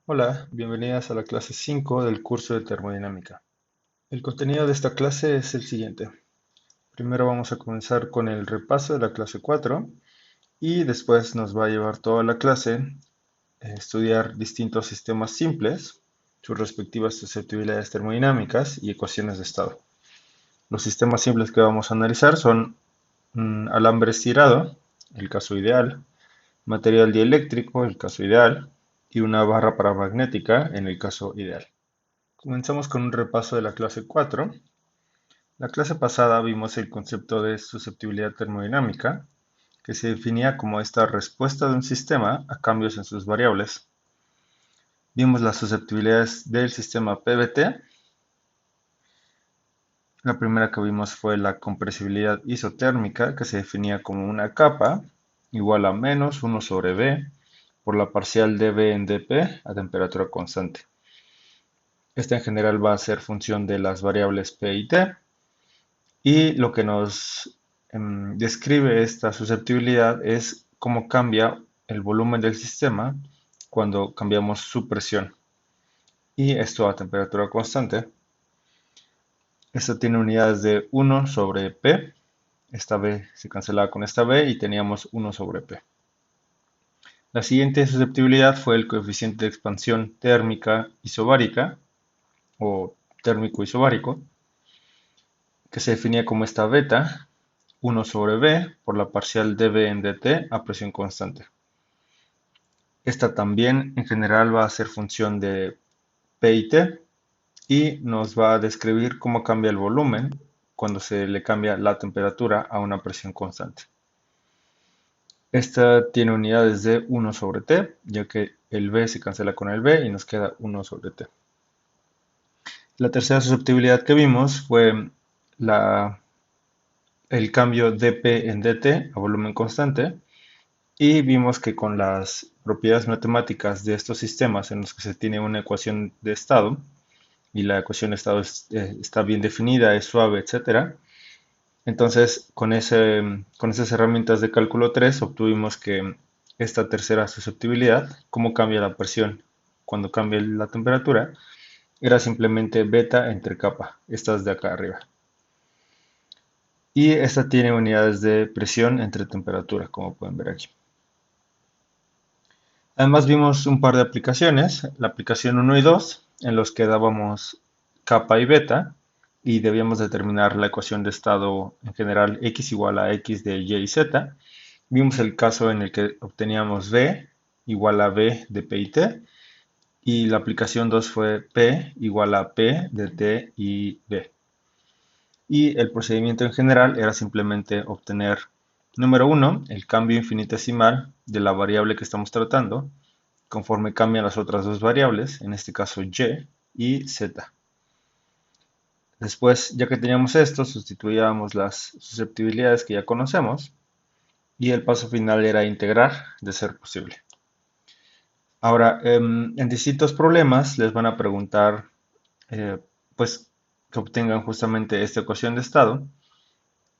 Hola, bienvenidas a la clase 5 del curso de termodinámica. El contenido de esta clase es el siguiente. Primero vamos a comenzar con el repaso de la clase 4 y después nos va a llevar toda la clase a estudiar distintos sistemas simples, sus respectivas susceptibilidades termodinámicas y ecuaciones de estado. Los sistemas simples que vamos a analizar son alambre estirado, el caso ideal, material dieléctrico, el caso ideal, y una barra paramagnética en el caso ideal. Comenzamos con un repaso de la clase 4. La clase pasada vimos el concepto de susceptibilidad termodinámica, que se definía como esta respuesta de un sistema a cambios en sus variables. Vimos las susceptibilidades del sistema PVT. La primera que vimos fue la compresibilidad isotérmica, que se definía como una capa igual a menos 1 sobre B por la parcial dB en dP a temperatura constante. Esta en general va a ser función de las variables P y T. Y lo que nos describe esta susceptibilidad es cómo cambia el volumen del sistema cuando cambiamos su presión. Y esto a temperatura constante. Esto tiene unidades de 1 sobre P. Esta B se cancelaba con esta B y teníamos 1 sobre P. La siguiente susceptibilidad fue el coeficiente de expansión térmica isobárica o térmico isobárico, que se definía como esta beta 1 sobre B por la parcial dB en dt a presión constante. Esta también en general va a ser función de P y T y nos va a describir cómo cambia el volumen cuando se le cambia la temperatura a una presión constante. Esta tiene unidades de 1 sobre T, ya que el B se cancela con el B y nos queda 1 sobre T. La tercera susceptibilidad que vimos fue el cambio dP en dt a volumen constante. Y vimos que con las propiedades matemáticas de estos sistemas en los que se tiene una ecuación de estado, y la ecuación de estado está bien definida, es suave, etcétera, entonces con esas herramientas de cálculo 3 obtuvimos que esta tercera susceptibilidad, cómo cambia la presión cuando cambia la temperatura, era simplemente beta entre kappa, estas de acá arriba. Y esta tiene unidades de presión entre temperatura, como pueden ver aquí. Además vimos un par de aplicaciones, la aplicación 1 y 2, en los que dábamos kappa y beta y debíamos determinar la ecuación de estado en general x igual a x de y y z. Vimos el caso en el que obteníamos v igual a v de p y t y la aplicación 2 fue p igual a p de t y v. Y el procedimiento en general era simplemente obtener, número 1, el cambio infinitesimal de la variable que estamos tratando, conforme cambian las otras dos variables, en este caso y z. Después, ya que teníamos esto, sustituíamos las susceptibilidades que ya conocemos y el paso final era integrar de ser posible. Ahora, en distintos problemas les van a preguntar eh, pues que obtengan justamente esta ecuación de estado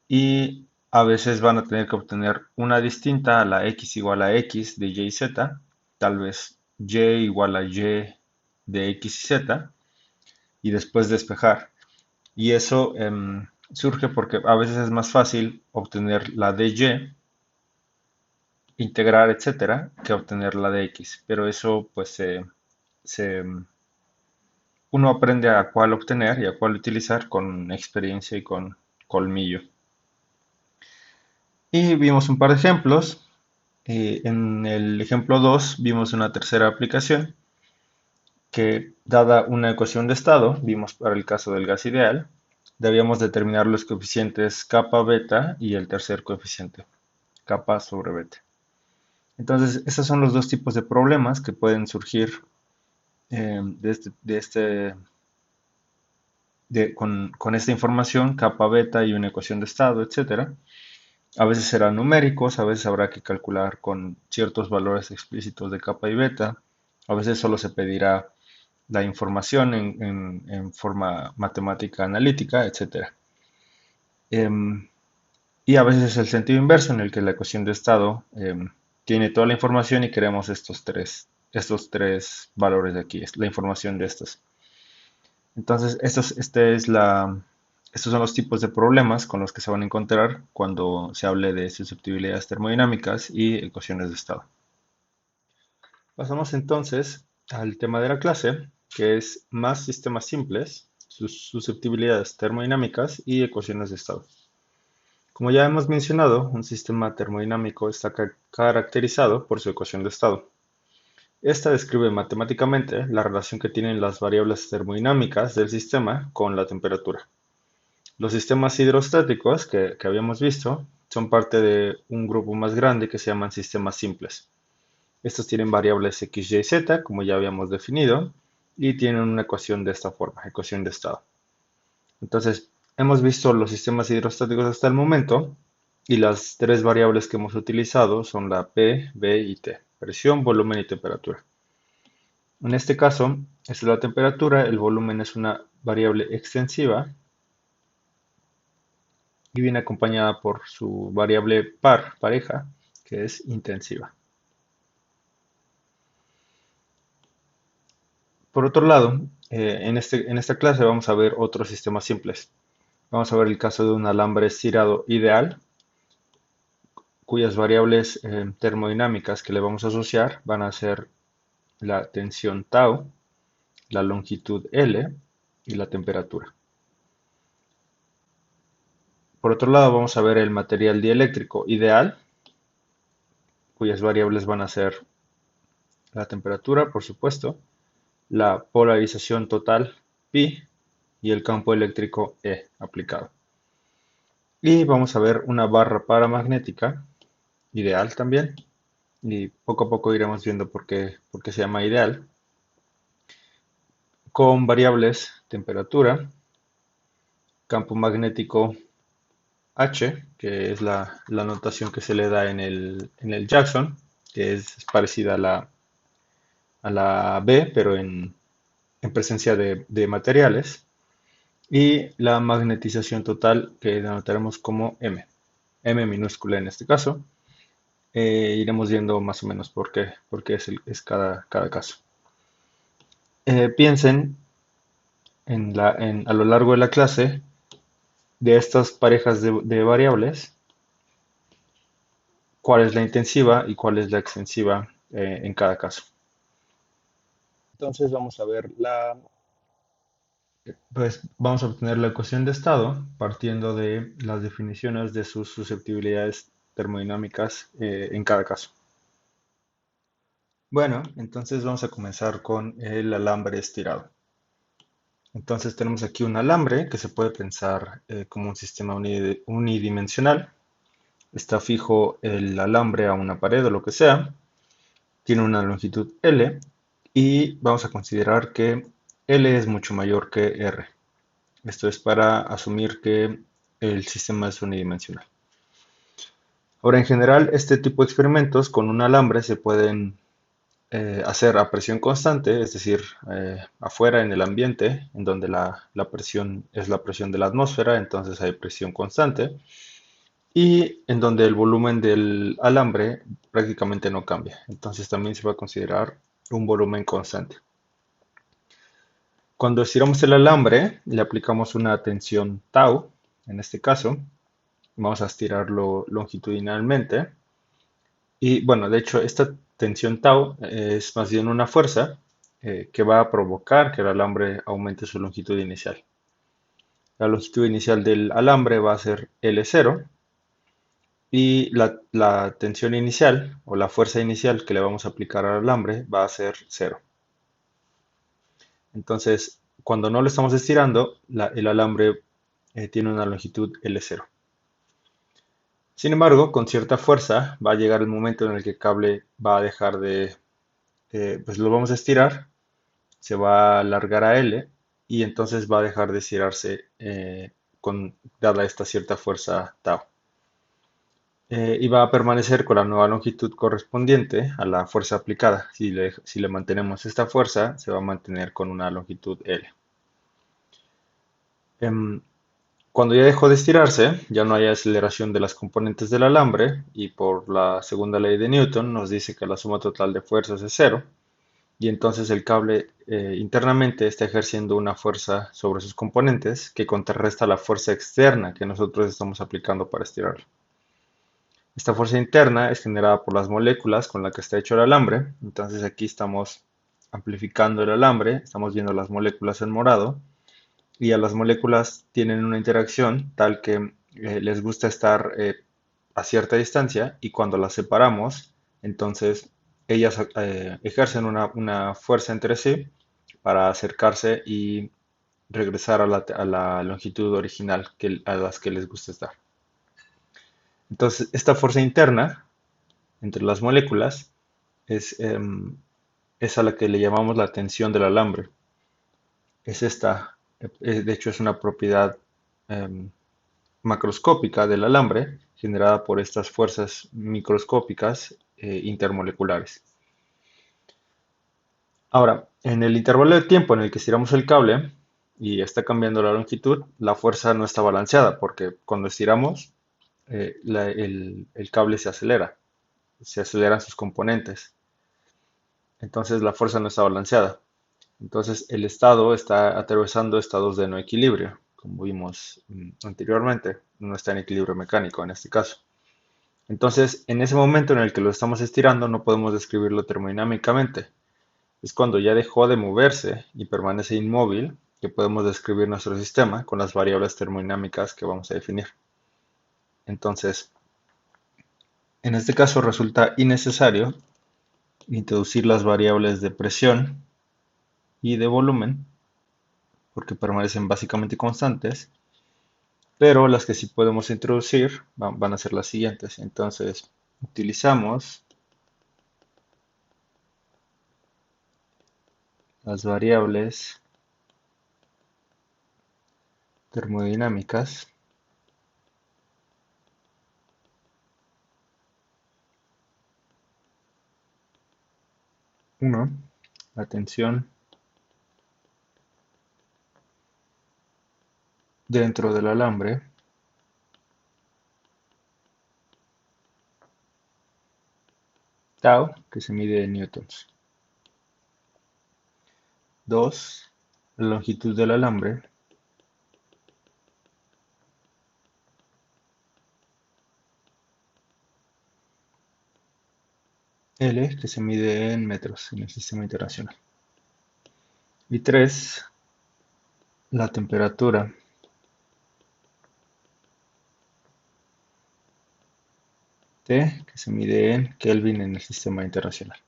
y a veces van a tener que obtener una distinta a la x igual a x de y y z, tal vez y igual a y de x y z, y después despejar. Y eso surge porque a veces es más fácil obtener la de y, integrar, etcétera, que obtener la de x. Pero eso pues uno aprende a cuál obtener y a cuál utilizar con experiencia y con colmillo. Y vimos un par de ejemplos. En el ejemplo 2 vimos una tercera aplicación que, dada una ecuación de estado, vimos para el caso del gas ideal, debíamos determinar los coeficientes kappa, beta y el tercer coeficiente, kappa sobre beta. Entonces, esos son los dos tipos de problemas que pueden surgir con esta información, kappa, beta y una ecuación de estado, etcétera. A veces serán numéricos, a veces habrá que calcular con ciertos valores explícitos de kappa y beta, a veces solo se pedirá la información en forma matemática analítica, etc. Y a veces es el sentido inverso en el que la ecuación de estado tiene toda la información y queremos estos tres valores de aquí, es la información de estos. Entonces, estos son los tipos de problemas con los que se van a encontrar cuando se hable de susceptibilidades termodinámicas y ecuaciones de estado. Pasamos entonces al tema de la clase, que es más sistemas simples, sus susceptibilidades termodinámicas y ecuaciones de estado. Como ya hemos mencionado, un sistema termodinámico está caracterizado por su ecuación de estado. Esta describe matemáticamente la relación que tienen las variables termodinámicas del sistema con la temperatura. Los sistemas hidrostáticos que habíamos visto son parte de un grupo más grande que se llaman sistemas simples. Estos tienen variables x, y, z, como ya habíamos definido, y tienen una ecuación de esta forma, ecuación de estado. Entonces, hemos visto los sistemas hidrostáticos hasta el momento, y las tres variables que hemos utilizado son la P, B y T, presión, volumen y temperatura. En este caso, es la temperatura, el volumen es una variable extensiva y viene acompañada por su variable pareja, que es intensiva. Por otro lado, en esta clase vamos a ver otros sistemas simples. Vamos a ver el caso de un alambre estirado ideal, cuyas variables termodinámicas que le vamos a asociar van a ser la tensión tau, la longitud L y la temperatura. Por otro lado, vamos a ver el material dieléctrico ideal, cuyas variables van a ser la temperatura, por supuesto, la polarización total pi y el campo eléctrico E aplicado. Y vamos a ver una barra paramagnética ideal también. Y poco a poco iremos viendo por qué se llama ideal. Con variables temperatura, campo magnético H, que es la notación que se le da en el Jackson, que es parecida a la B, pero en presencia de materiales. Y la magnetización total, que denotaremos como M minúscula en este caso. Iremos viendo más o menos por qué es cada caso. Piensen a lo largo de la clase de estas parejas de variables, cuál es la intensiva y cuál es la extensiva en cada caso. Entonces vamos a ver pues vamos a obtener la ecuación de estado partiendo de las definiciones de sus susceptibilidades termodinámicas en cada caso. Bueno, entonces vamos a comenzar con el alambre estirado. Entonces tenemos aquí un alambre que se puede pensar como un sistema unidimensional. Está fijo el alambre a una pared o lo que sea. Tiene una longitud L y vamos a considerar que L es mucho mayor que R. Esto es para asumir que el sistema es unidimensional. Ahora, en general, este tipo de experimentos con un alambre se pueden hacer a presión constante, es decir, afuera en el ambiente, en donde la presión es la presión de la atmósfera, entonces hay presión constante, y en donde el volumen del alambre prácticamente no cambia. Entonces también se va a considerar un volumen constante. Cuando estiramos el alambre, le aplicamos una tensión tau, en este caso, vamos a estirarlo longitudinalmente. Y bueno, de hecho, esta tensión tau es más bien una fuerza que va a provocar que el alambre aumente su longitud inicial. La longitud inicial del alambre va a ser L0 y la tensión inicial o la fuerza inicial que le vamos a aplicar al alambre va a ser 0. Entonces, cuando no lo estamos estirando, el alambre tiene una longitud L0. Sin embargo, con cierta fuerza va a llegar el momento en el que el cable va a dejar pues lo vamos a estirar, se va a alargar a L y entonces va a dejar de estirarse dada esta cierta fuerza tau. Y va a permanecer con la nueva longitud correspondiente a la fuerza aplicada. Si le mantenemos esta fuerza, se va a mantener con una longitud L. Cuando ya dejó de estirarse, ya no hay aceleración de las componentes del alambre y por la segunda ley de Newton nos dice que la suma total de fuerzas es cero. y entonces el cable internamente está ejerciendo una fuerza sobre sus componentes que contrarresta la fuerza externa que nosotros estamos aplicando para estirarlo. Esta fuerza interna es generada por las moléculas con las que está hecho el alambre. Entonces aquí estamos amplificando el alambre, estamos viendo las moléculas en morado y a las moléculas tienen una interacción tal que les gusta estar a cierta distancia y cuando las separamos, entonces ellas ejercen una fuerza entre sí para acercarse y regresar a la longitud original a las que les gusta estar. Entonces, esta fuerza interna entre las moléculas es, es a la que le llamamos la tensión del alambre. Es esta, de hecho, es una propiedad em, macroscópica del alambre generada por estas fuerzas microscópicas intermoleculares. Ahora, en el intervalo de tiempo en el que estiramos el cable y está cambiando la longitud, la fuerza no está balanceada porque cuando estiramos el cable se aceleran sus componentes. Entonces la fuerza no está balanceada. Entonces el estado está atravesando estados de no equilibrio, como vimos anteriormente, no está en equilibrio mecánico en este caso. Entonces, en ese momento en el que lo estamos estirando, no podemos describirlo termodinámicamente. Es cuando ya dejó de moverse y permanece inmóvil que podemos describir nuestro sistema con las variables termodinámicas que vamos a definir. Entonces, en este caso resulta innecesario introducir las variables de presión y de volumen porque permanecen básicamente constantes, pero las que sí podemos introducir van a ser las siguientes. Entonces, utilizamos las variables termodinámicas uno, la tensión dentro del alambre, tau, que se mide en newtons. 2, la longitud del alambre, L, que se mide en metros en el sistema internacional. Y 3, la temperatura T, que se mide en Kelvin en el sistema internacional.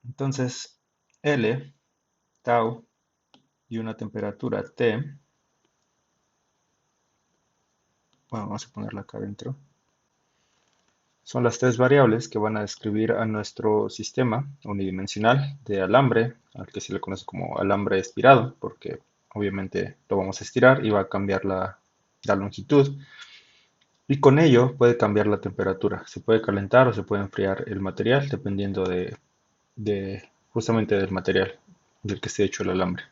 Entonces, L, tau y una temperatura T, bueno, vamos a ponerla acá adentro, son las tres variables que van a describir a nuestro sistema unidimensional de alambre, al que se le conoce como alambre estirado, porque obviamente lo vamos a estirar y va a cambiar la longitud. Y con ello puede cambiar la temperatura. Se puede calentar o se puede enfriar el material dependiendo justamente del material del que esté hecho el alambre.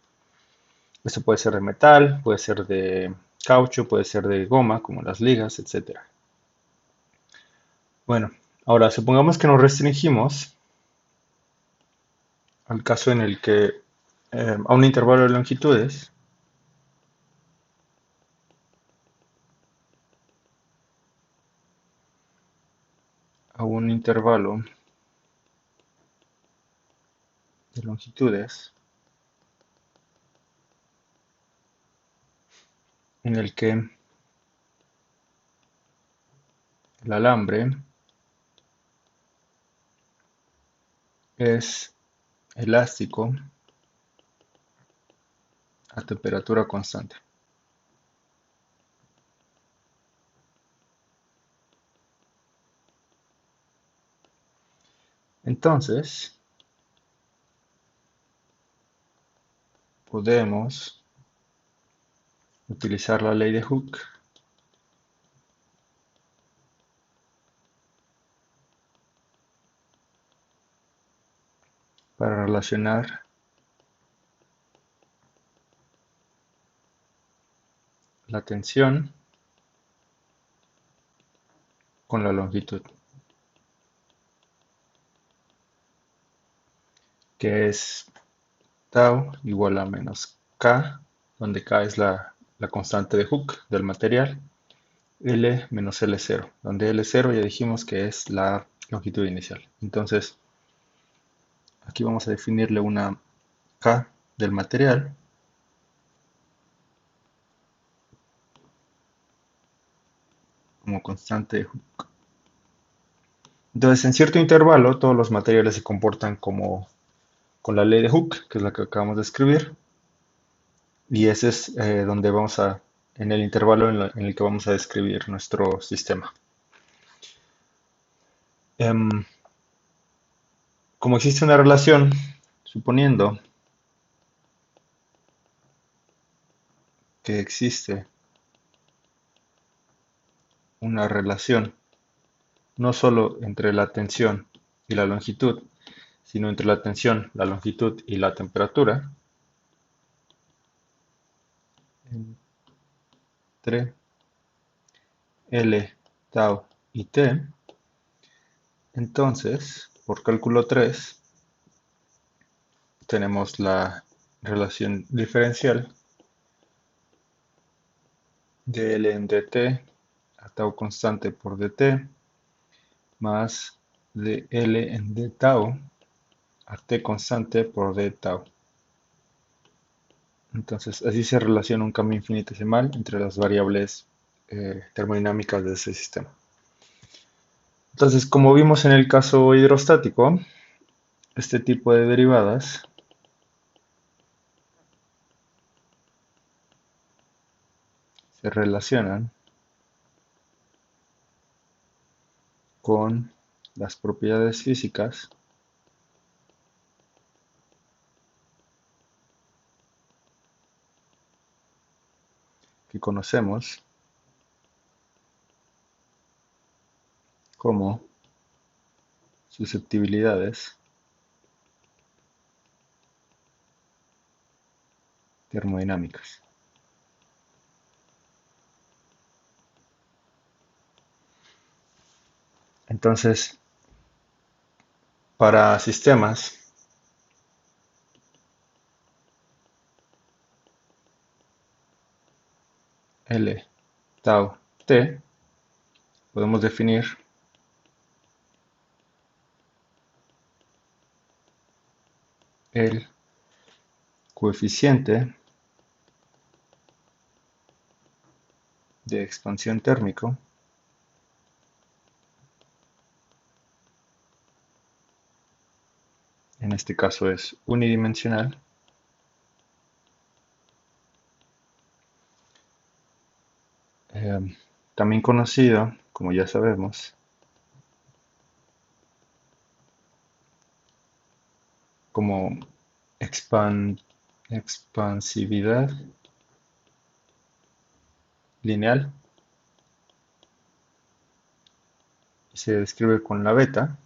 Esto puede ser de metal, puede ser de caucho, puede ser de goma, como las ligas, etcétera. Bueno, ahora supongamos que nos restringimos al caso en el que a un intervalo de longitudes, a un intervalo de longitudes en el que el alambre es elástico a temperatura constante. Entonces, podemos utilizar la ley de Hooke para relacionar la tensión con la longitud. que es tau igual a menos K, donde K es la constante de Hooke del material, L menos L0, donde L0 ya dijimos que es la longitud inicial. Entonces, aquí vamos a definirle una K del material como constante de Hooke. Entonces, en cierto intervalo, todos los materiales se comportan como con la ley de Hooke, que es la que acabamos de escribir, y ese es donde vamos a, en el intervalo en el que vamos a describir nuestro sistema. Em, Como existe una relación, suponiendo que existe una relación no solo entre la tensión y la longitud, sino entre la tensión, la longitud y la temperatura, entre L, tau y T, entonces, por cálculo 3, tenemos la relación diferencial de L en dt a tau constante por dt más de L en d tau a t constante por d tau. Entonces, así se relaciona un cambio infinitesimal entre las variables termodinámicas de ese sistema. Entonces, como vimos en el caso hidrostático, este tipo de derivadas se relacionan con las propiedades físicas que conocemos como susceptibilidades termodinámicas. Entonces, para sistemas L, tau, T, podemos definir el coeficiente de expansión térmico en este caso es unidimensional, también conocido, como ya sabemos, como expansividad lineal, y se describe con la beta.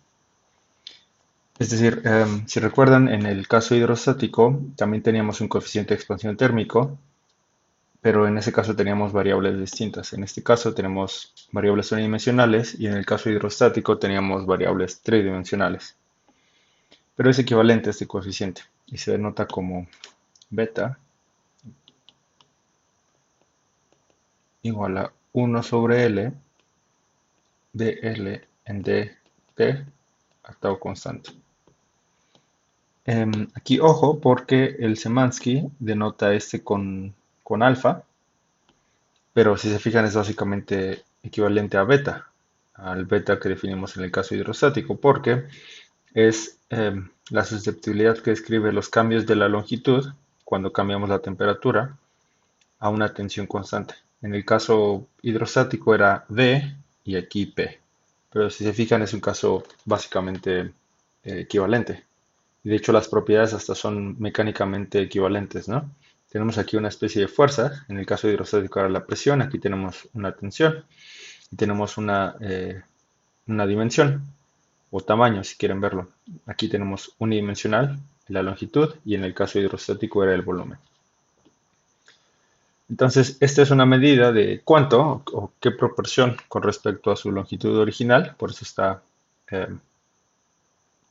Es decir, si recuerdan, en el caso hidrostático también teníamos un coeficiente de expansión térmico, pero en ese caso teníamos variables distintas. En este caso tenemos variables unidimensionales y en el caso hidrostático teníamos variables tridimensionales. Pero es equivalente a este coeficiente y se denota como beta igual a 1 sobre L de L en dt a tau constante. Aquí ojo porque el Szymanski denota este con alfa, pero si se fijan es básicamente equivalente a beta, al beta que definimos en el caso hidrostático, porque es la susceptibilidad que describe los cambios de la longitud cuando cambiamos la temperatura a una tensión constante. En el caso hidrostático era V y aquí P, pero si se fijan es un caso básicamente equivalente. Y de hecho las propiedades hasta son mecánicamente equivalentes, ¿no? Tenemos aquí una especie de fuerza, en el caso hidrostático era la presión, aquí tenemos una tensión y tenemos una dimensión o tamaño si quieren verlo. Aquí tenemos unidimensional, la longitud y en el caso hidrostático era el volumen. Entonces, esta es una medida de cuánto o qué proporción con respecto a su longitud original, por eso está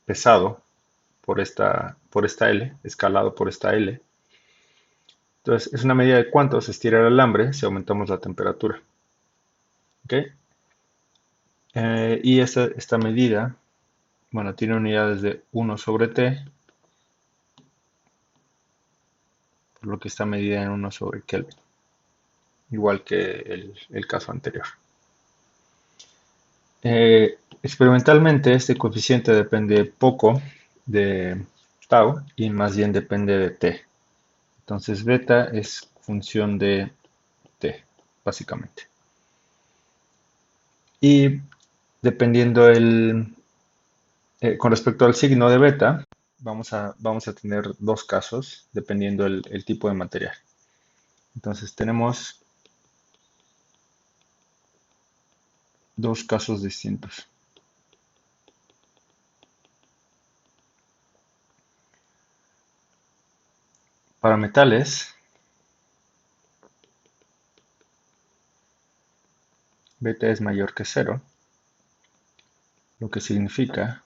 pesado por esta L, escalado por esta L. Entonces, es una medida de cuánto se estira el alambre si aumentamos la temperatura. ¿Ok? Y esta medida, bueno, tiene unidades de 1 sobre T, por lo que está medida en 1 sobre Kelvin, igual que el caso anterior. Experimentalmente, este coeficiente depende poco de tau y más bien depende de T. Entonces, beta es función de T, básicamente. Y dependiendo con respecto al signo de beta, vamos a tener dos casos dependiendo el tipo de material. Entonces tenemos dos casos distintos. Para metales, beta es mayor que 0, lo que significa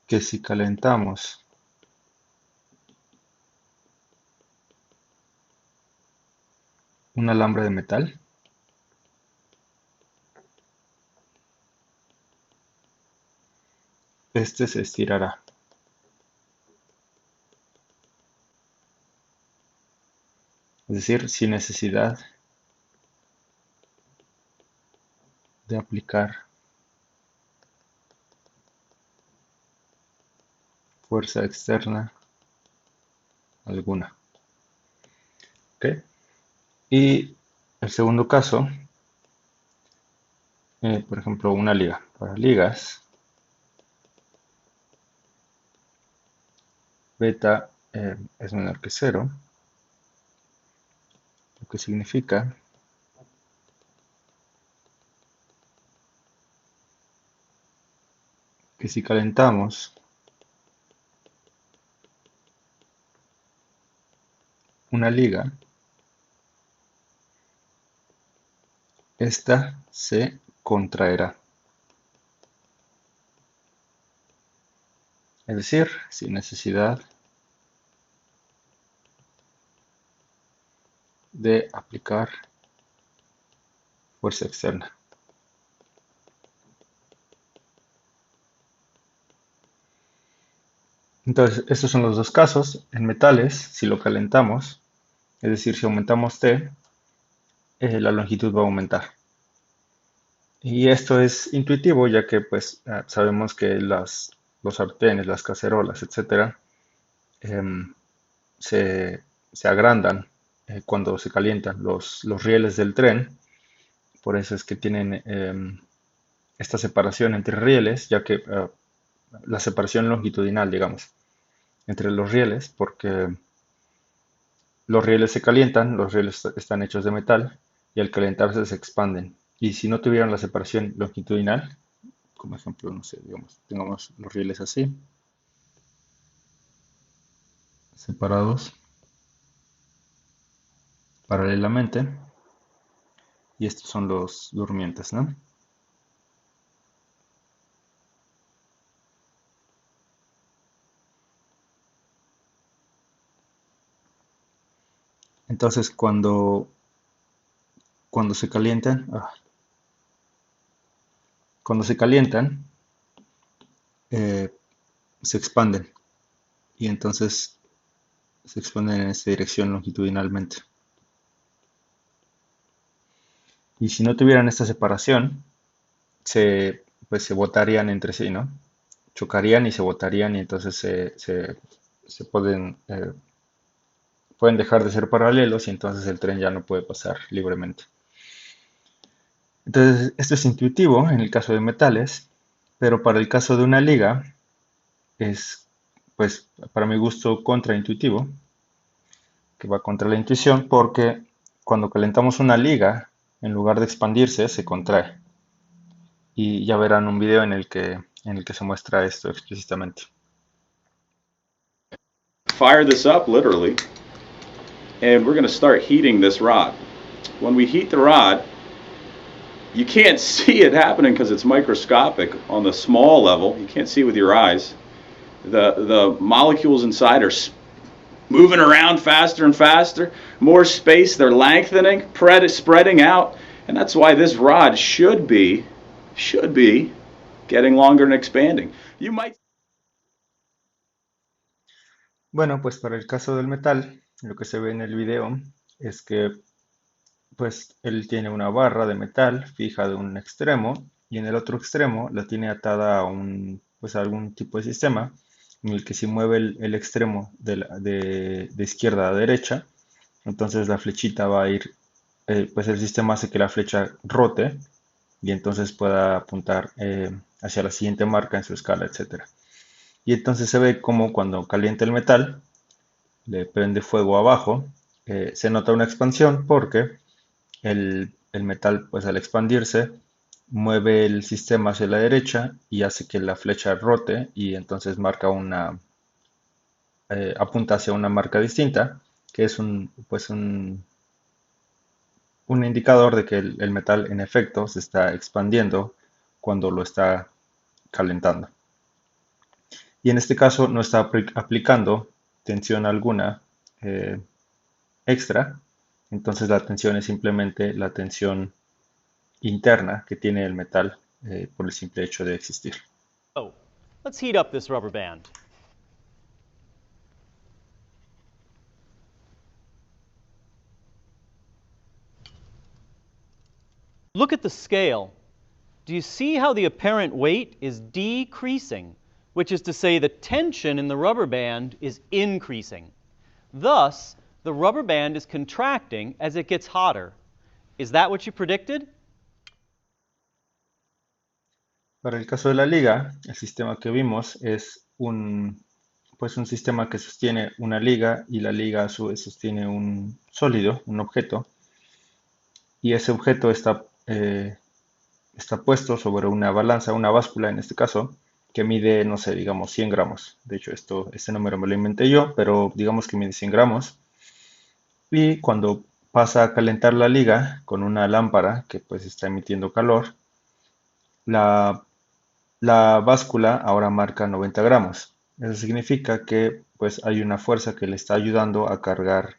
que si calentamos un alambre de metal, este se estirará. Es decir, sin necesidad de aplicar fuerza externa alguna. ¿Ok? Y el segundo caso, por ejemplo, una liga. Para ligas, beta es menor que 0, lo que significa que si calentamos una liga, esta se contraerá. Es decir, sin necesidad de aplicar fuerza externa. Entonces, estos son los dos casos. En metales, si lo calentamos, es decir, si aumentamos T, la longitud va a aumentar. Y esto es intuitivo, ya que pues sabemos que los sartenes, las cacerolas, etcétera, em, se agrandan cuando se calientan los rieles del tren. Por eso es que tienen esta separación entre rieles, ya que la separación longitudinal, digamos, entre los rieles, porque los rieles se calientan, los rieles están hechos de metal y al calentarse se expanden. Y si no tuvieran la separación longitudinal, como ejemplo, no sé, digamos, tengamos los rieles así, separados paralelamente, y estos son los durmientes, ¿no? Entonces, cuando se calientan, cuando se calientan, eh, se expanden y entonces se expanden en esta dirección longitudinalmente. Y si no tuvieran esta separación, pues se botarían entre sí, ¿no? Chocarían y se botarían y entonces se pueden dejar de ser paralelos y entonces el tren ya no puede pasar libremente. Entonces, esto es intuitivo en el caso de metales, pero para el caso de una liga es, pues, para mi gusto, contraintuitivo, que va contra la intuición, porque cuando calentamos una liga, en lugar de expandirse, se contrae. Y ya verán un video en el que se muestra esto explícitamente. Fire this up literally, and we're going to start heating this rod. When we heat the rod, You can't see it happening because it's microscopic on the small level. You can't see with your eyes. The molecules inside are moving around faster and faster. More space, they're lengthening, spreading out, and that's why this rod should be getting longer and expanding. You might. Bueno, pues para el caso del metal, lo que se ve en el video es que pues él tiene una barra de metal fija de un extremo y en el otro extremo la tiene atada a pues a algún tipo de sistema en el que si mueve el extremo de izquierda a derecha, entonces la flechita va a ir, pues el sistema hace que la flecha rote y entonces pueda apuntar hacia la siguiente marca en su escala, etcétera. Y entonces se ve como cuando calienta el metal, le prende fuego abajo, se nota una expansión porque el metal, pues al expandirse, mueve el sistema hacia la derecha y hace que la flecha rote y entonces apunta hacia una marca distinta, que es pues un indicador de que el metal en efecto se está expandiendo cuando lo está calentando. Y en este caso no está aplicando tensión alguna eh, extra, entonces la tensión es simplemente la tensión interna que tiene el metal por el simple hecho de existir. So, let's heat up this rubber band. Look at the scale. Do you see how the apparent weight is decreasing, which is to say the tension in the rubber band is increasing. Thus, the rubber band is contracting as it gets hotter. Is that what you predicted? Para el caso de la liga, el sistema que vimos es pues un sistema que sostiene una liga y la liga a su vez sostiene un sólido, un objeto, y ese objeto está puesto sobre una balanza, una báscula en este caso, que mide, no sé, digamos 100 gramos. De hecho, este número me lo inventé yo, pero digamos que mide 100 gramos. Y cuando pasa a calentar la liga con una lámpara que pues está emitiendo calor, la, la báscula ahora marca 90 gramos. Eso significa que pues hay una fuerza que le está ayudando a cargar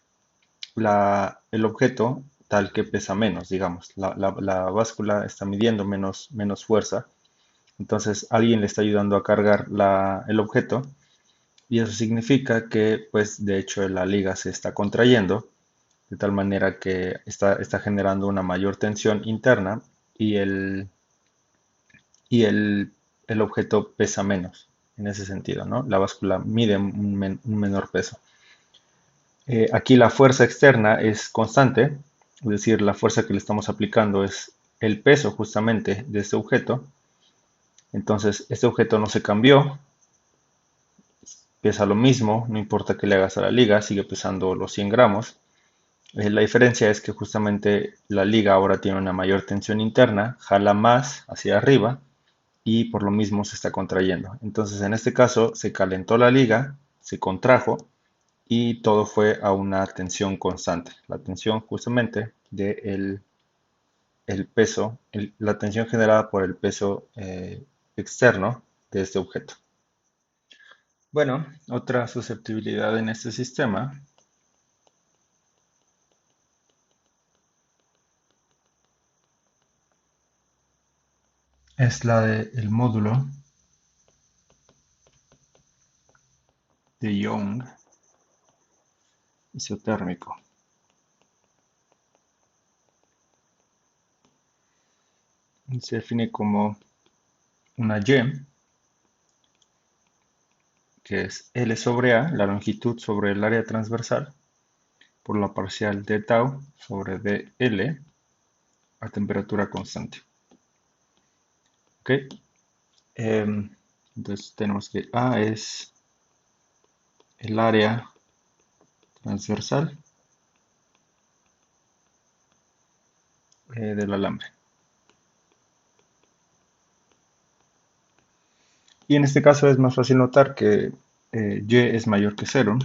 el objeto tal que pesa menos, digamos. La báscula está midiendo menos fuerza. Entonces alguien le está ayudando a cargar el objeto y eso significa que pues de hecho la liga se está contrayendo de tal manera que está generando una mayor tensión interna y el objeto pesa menos en ese sentido, ¿no? La báscula mide un menor peso. Aquí la fuerza externa es constante, es decir, la fuerza que le estamos aplicando es el peso justamente de este objeto. Entonces, este objeto no se cambió, pesa lo mismo, no importa que le hagas a la liga, sigue pesando los 100 gramos. La diferencia es que justamente la liga ahora tiene una mayor tensión interna, jala más hacia arriba y por lo mismo se está contrayendo. Entonces, en este caso, se calentó la liga, se contrajo y todo fue a una tensión constante. La tensión justamente de el peso, la tensión generada por el peso externo de este objeto. Bueno, otra susceptibilidad en este sistema es la del módulo de Young isotérmico. Se define como una Y, que es L sobre A, la longitud sobre el área transversal, por la parcial de tau sobre dL a temperatura constante. ¿Ok? Entonces tenemos que A es el área transversal del alambre. Y en este caso es más fácil notar que Y es mayor que 0.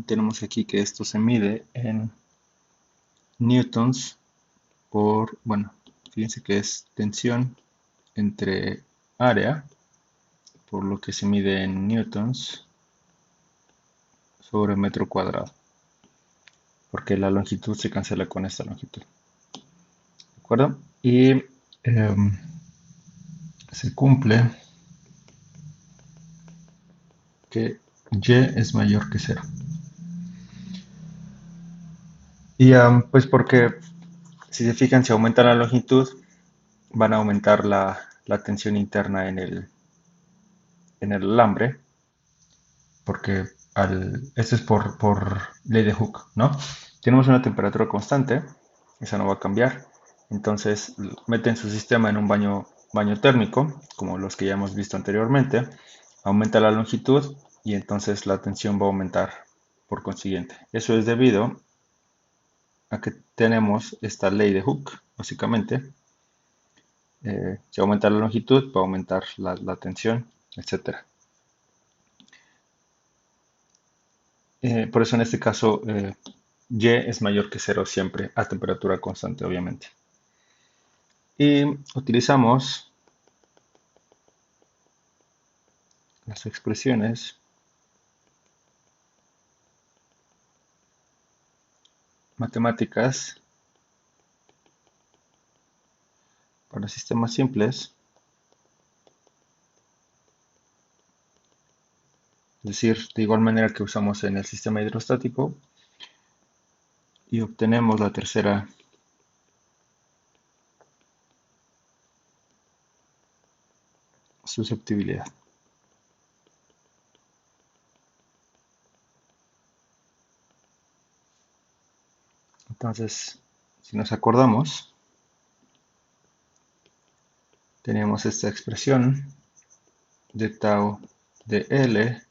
Tenemos aquí que esto se mide en newtons por, bueno, fíjense que es tensión entre área, por lo que se mide en newtons, sobre metro cuadrado, porque la longitud se cancela con esta longitud. ¿De acuerdo? Y se cumple que y es mayor que cero. Y pues porque si se fijan, si aumenta la longitud, van a aumentar la tensión interna en el alambre, porque esto es por ley de Hooke, ¿no? Tenemos una temperatura constante, esa no va a cambiar. Entonces meten su sistema en un baño térmico, como los que ya hemos visto anteriormente, aumenta la longitud y entonces la tensión va a aumentar por consiguiente. Eso es debido a que tenemos esta ley de Hooke, básicamente. Si aumenta la longitud, va a aumentar la tensión, etcétera. Por eso en este caso Y es mayor que cero siempre a temperatura constante, obviamente. Y utilizamos las expresiones matemáticas para sistemas simples, es decir, de igual manera que usamos en el sistema hidrostático, y obtenemos la tercera susceptibilidad. Entonces, si nos acordamos, teníamos esta expresión de tau de L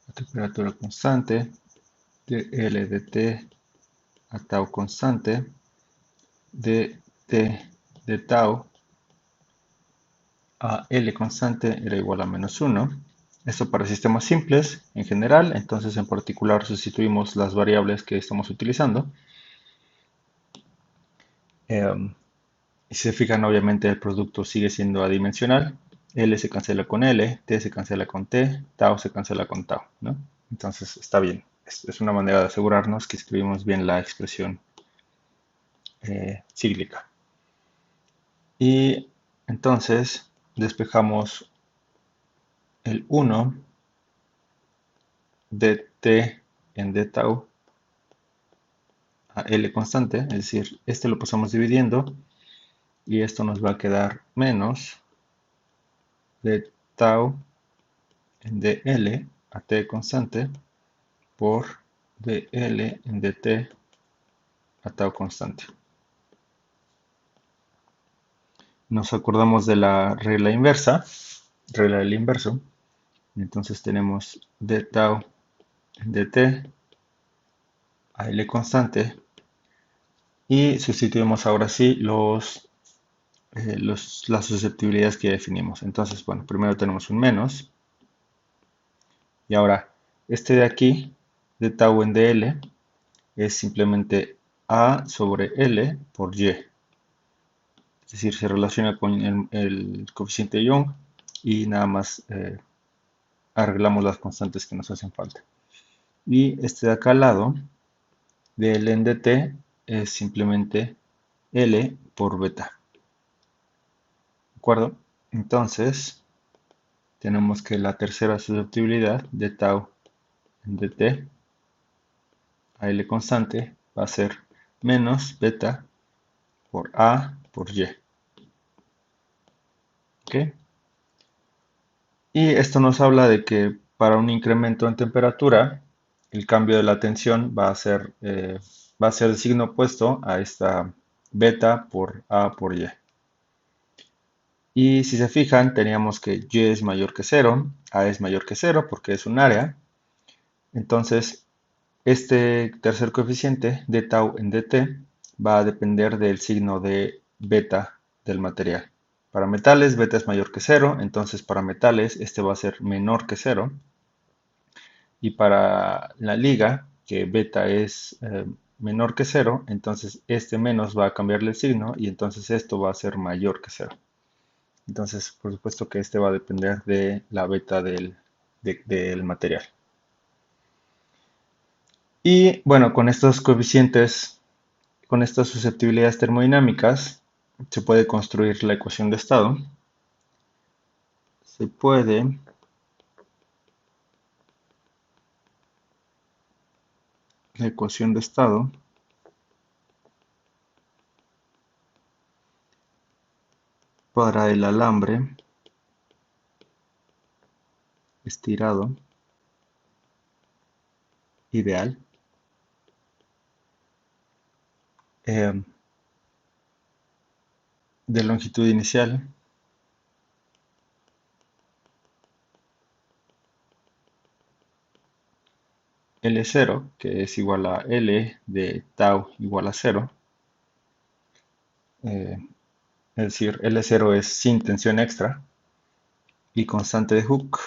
a temperatura constante, de L de T a tau constante, de T de tau a L constante era igual a -1. Esto para sistemas simples en general, entonces en particular sustituimos las variables que estamos utilizando. Y si se fijan, obviamente el producto sigue siendo adimensional. L se cancela con L, T se cancela con T, tau se cancela con tau, ¿no? Entonces está bien. Es una manera de asegurarnos que escribimos bien la expresión cíclica. Y entonces despejamos el 1 de T en d tau a L constante, es decir, este lo pasamos dividiendo y esto nos va a quedar menos de tau en dl a T constante por dl en dt a tau constante. Nos acordamos de la regla inversa, regla del inverso. Entonces tenemos d tau en dt a L constante y sustituimos ahora sí las susceptibilidades que definimos. Entonces, bueno, primero tenemos un menos y ahora este de aquí, de tau en dl, es simplemente a sobre L por Y. Es decir, se relaciona con el coeficiente de Young y nada más arreglamos las constantes que nos hacen falta. Y este de acá al lado, de L en dt, es simplemente L por beta. ¿De acuerdo? Entonces, tenemos que la tercera susceptibilidad de tau en dt a L constante va a ser menos beta por A por Y. ¿Ok? Y esto nos habla de que para un incremento en temperatura, el cambio de la tensión va a ser el signo opuesto a esta beta por A por Y. Y si se fijan, teníamos que Y es mayor que 0, A es mayor que 0 porque es un área. Entonces, este tercer coeficiente de tau en dt va a depender del signo de beta del material. Para metales, beta es mayor que 0, entonces para metales este va a ser menor que 0. Y para la liga, que beta es menor que cero, entonces este menos va a cambiarle el signo y entonces esto va a ser mayor que cero. Entonces, por supuesto que este va a depender de la beta del material. Y bueno, con estos coeficientes, con estas susceptibilidades termodinámicas, se puede construir la ecuación de estado. Se puede la ecuación de estado para el alambre estirado ideal eh, de longitud inicial L0, que es igual a L de tau igual a 0, es decir, L0 es sin tensión extra, y constante de Hooke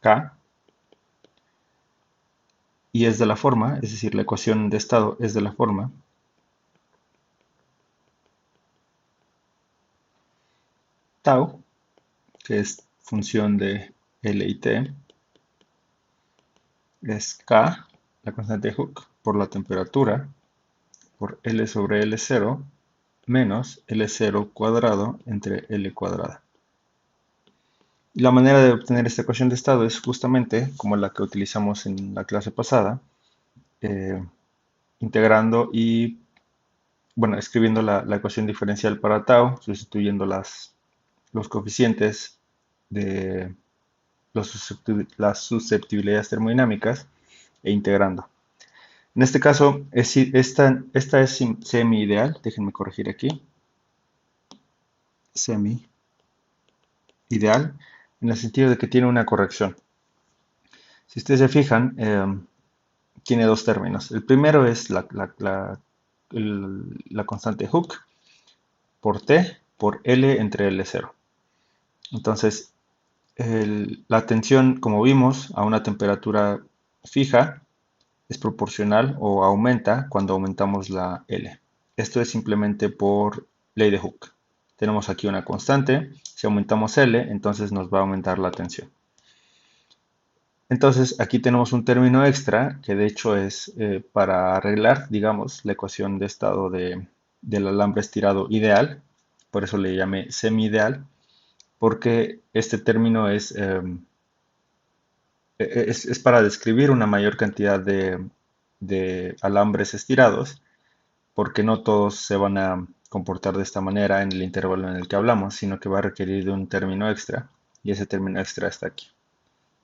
K, y es de la forma, es decir, la ecuación de estado es de la forma tau, que es función de L y T, es K, la constante de Hooke, por la temperatura, por L sobre L0, menos L0 cuadrado entre L cuadrada. Y la manera de obtener esta ecuación de estado es justamente como la que utilizamos en la clase pasada, eh, integrando y, bueno, escribiendo la ecuación diferencial para tau, sustituyendo los coeficientes de las susceptibilidades termodinámicas e integrando. En este caso, esta es semi-ideal, déjenme corregir aquí, semi-ideal, en el sentido de que tiene una corrección. Si ustedes se fijan, tiene dos términos. El primero es la constante Hooke por T por L entre L0. Entonces, la tensión, como vimos, a una temperatura fija es proporcional o aumenta cuando aumentamos la L. Esto es simplemente por ley de Hooke. Tenemos aquí una constante, si aumentamos L, entonces nos va a aumentar la tensión. Entonces aquí tenemos un término extra que de hecho es para arreglar, digamos, la ecuación de estado del alambre estirado ideal, por eso le llamé semi-ideal, porque este término es para describir una mayor cantidad de alambres estirados, porque no todos se van a comportar de esta manera en el intervalo en el que hablamos, sino que va a requerir de un término extra, y ese término extra está aquí.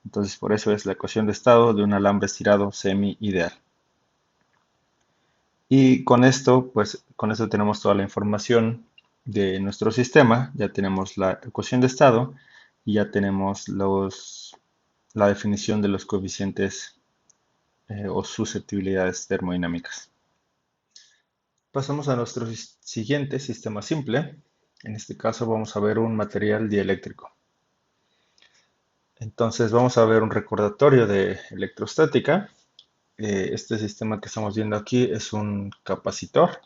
Entonces por eso es la ecuación de estado de un alambre estirado semi-ideal. Y con esto, pues con esto tenemos toda la información de nuestro sistema. Ya tenemos la ecuación de estado y ya tenemos la definición de los coeficientes o susceptibilidades termodinámicas. Pasamos a nuestro siguiente sistema simple. En este caso vamos a ver un material dieléctrico. Entonces vamos a ver un recordatorio de electrostática. Este sistema que estamos viendo aquí es un capacitor.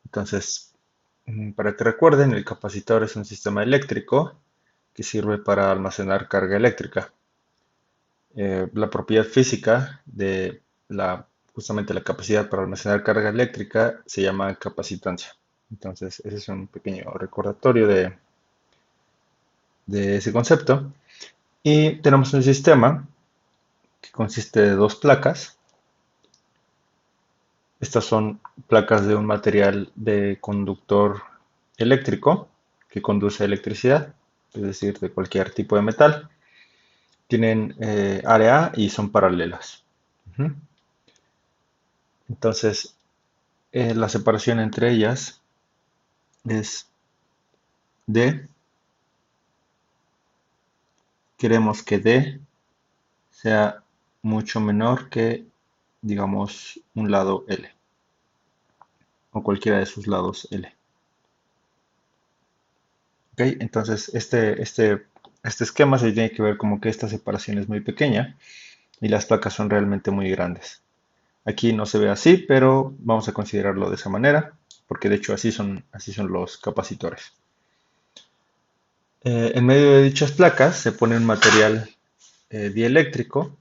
Entonces, para que recuerden, el capacitor es un sistema eléctrico que sirve para almacenar carga eléctrica. La propiedad física de justamente la capacidad para almacenar carga eléctrica se llama capacitancia. Entonces, ese es un pequeño recordatorio de ese concepto. Y tenemos un sistema que consiste de dos placas. Estas son placas de un material de conductor eléctrico que conduce electricidad, es decir, de cualquier tipo de metal. Tienen área y son paralelas. Ujú. Entonces, la separación entre ellas es D. Queremos que D sea mucho menor que, digamos, un lado L o cualquiera de sus lados L. ¿Ok? Entonces, este este esquema se tiene que ver como que esta separación es muy pequeña y las placas son realmente muy grandes. Aquí no se ve así, pero vamos a considerarlo de esa manera, porque de hecho así son los capacitores. En medio de dichas placas se pone un material dieléctrico,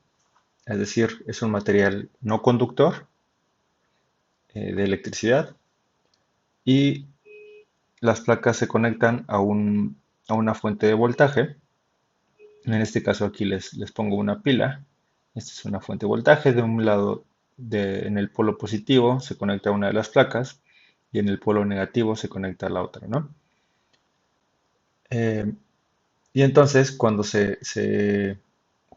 es decir, es un material no conductor de electricidad, y las placas se conectan a una fuente de voltaje. En este caso aquí les pongo una pila. Esta es una fuente de voltaje. De un lado, en el polo positivo se conecta a una de las placas y en el polo negativo se conecta a la otra, ¿no? Eh, y entonces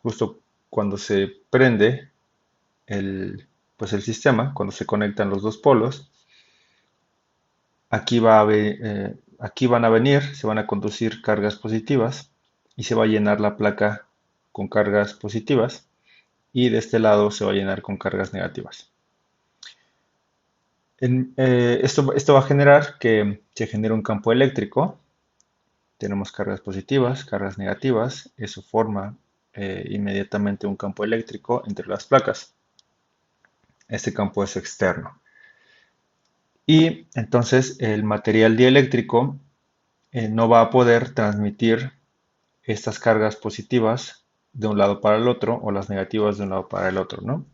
justo cuando se prende pues el sistema, cuando se conectan los dos polos, aquí van a venir, se van a conducir cargas positivas y se va a llenar la placa con cargas positivas y de este lado se va a llenar con cargas negativas. Esto va a generar que se genere un campo eléctrico. Tenemos cargas positivas, cargas negativas. Eso forma inmediatamente un campo eléctrico entre las placas. Este campo es externo. Y entonces el material dieléctrico no va a poder transmitir estas cargas positivas de un lado para el otro o las negativas de un lado para el otro, ¿no?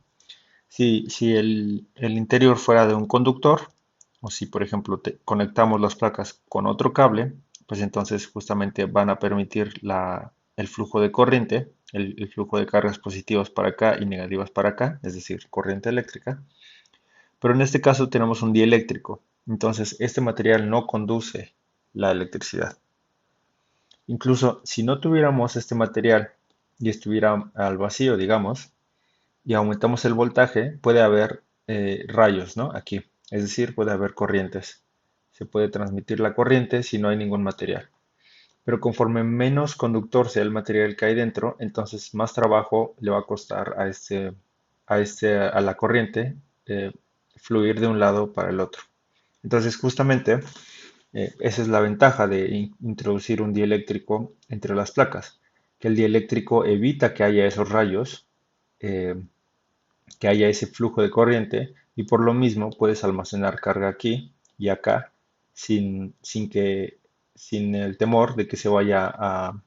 Si el interior fuera de un conductor, o si por ejemplo conectamos las placas con otro cable, pues entonces justamente van a permitir el flujo de corriente, el flujo de cargas positivas para acá y negativas para acá, es decir, corriente eléctrica. Pero en este caso tenemos un dieléctrico, entonces este material no conduce la electricidad. Incluso si no tuviéramos este material y estuviera al vacío, digamos, y aumentamos el voltaje, puede haber rayos, ¿no? Aquí, es decir, puede haber corrientes. Se puede transmitir la corriente si no hay ningún material. Pero conforme menos conductor sea el material que hay dentro, entonces más trabajo le va a costar a la corriente eh, fluir de un lado para el otro. Entonces, justamente, esa es la ventaja de introducir un dieléctrico entre las placas, que el dieléctrico evita que haya esos rayos, eh, que haya ese flujo de corriente y por lo mismo puedes almacenar carga aquí y acá sin el temor de que se vaya a-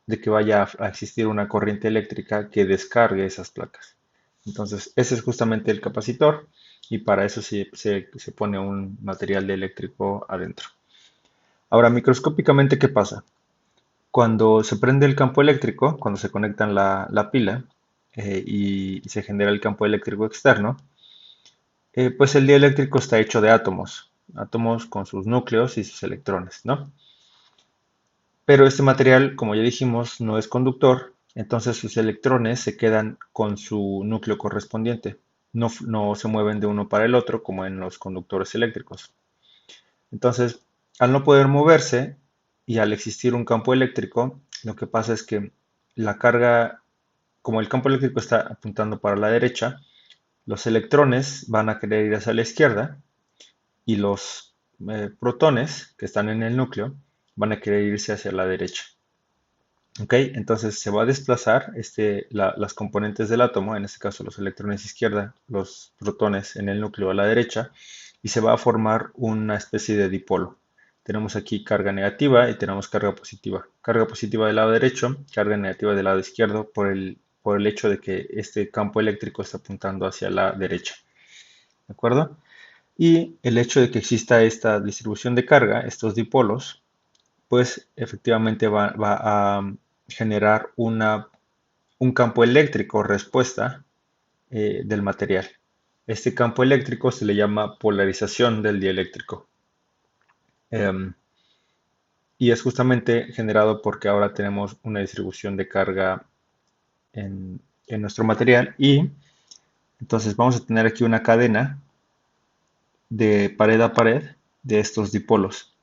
de que vaya a existir una corriente eléctrica que descargue esas placas. Entonces, ese es justamente el capacitor y para eso se pone un material de eléctrico adentro. Ahora, microscópicamente, ¿qué pasa? Cuando se prende el campo eléctrico, cuando se conectan la pila y se genera el campo eléctrico externo, pues el dieléctrico está hecho de átomos, átomos con sus núcleos y sus electrones, ¿no? Pero este material, como ya dijimos, no es conductor, entonces sus electrones se quedan con su núcleo correspondiente, no se mueven de uno para el otro como en los conductores eléctricos. Entonces, al no poder moverse y al existir un campo eléctrico, lo que pasa es que la carga, como el campo eléctrico está apuntando para la derecha, los electrones van a querer ir hacia la izquierda y los protones que están en el núcleo van a querer irse hacia la derecha. ¿Ok? Entonces se va a desplazar las componentes del átomo, en este caso los electrones izquierda, los protones en el núcleo a la derecha, y se va a formar una especie de dipolo. Tenemos aquí carga negativa y tenemos carga positiva. Carga positiva del lado derecho, carga negativa del lado izquierdo por el hecho de que este campo eléctrico está apuntando hacia la derecha. ¿De acuerdo? Y el hecho de que exista esta distribución de carga, estos dipolos, pues efectivamente va a generar un campo eléctrico respuesta del material. Este campo eléctrico se le llama polarización del dieléctrico. Em, y es justamente generado porque ahora tenemos una distribución de carga en nuestro material y entonces vamos a tener aquí una cadena de pared a pared de estos dipolos.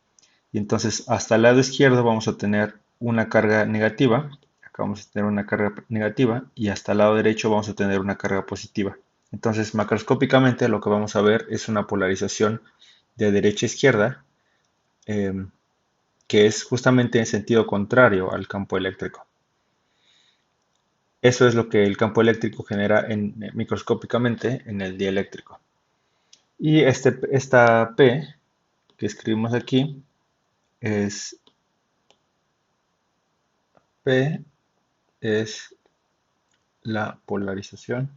Y entonces hasta el lado izquierdo vamos a tener una carga negativa. Acá vamos a tener una carga negativa y hasta el lado derecho vamos a tener una carga positiva. Entonces macroscópicamente lo que vamos a ver es una polarización de derecha a izquierda, eh, que es justamente en sentido contrario al campo eléctrico. Eso es lo que el campo eléctrico genera microscópicamente en el dieléctrico. Y esta P que escribimos aquí es P es la polarización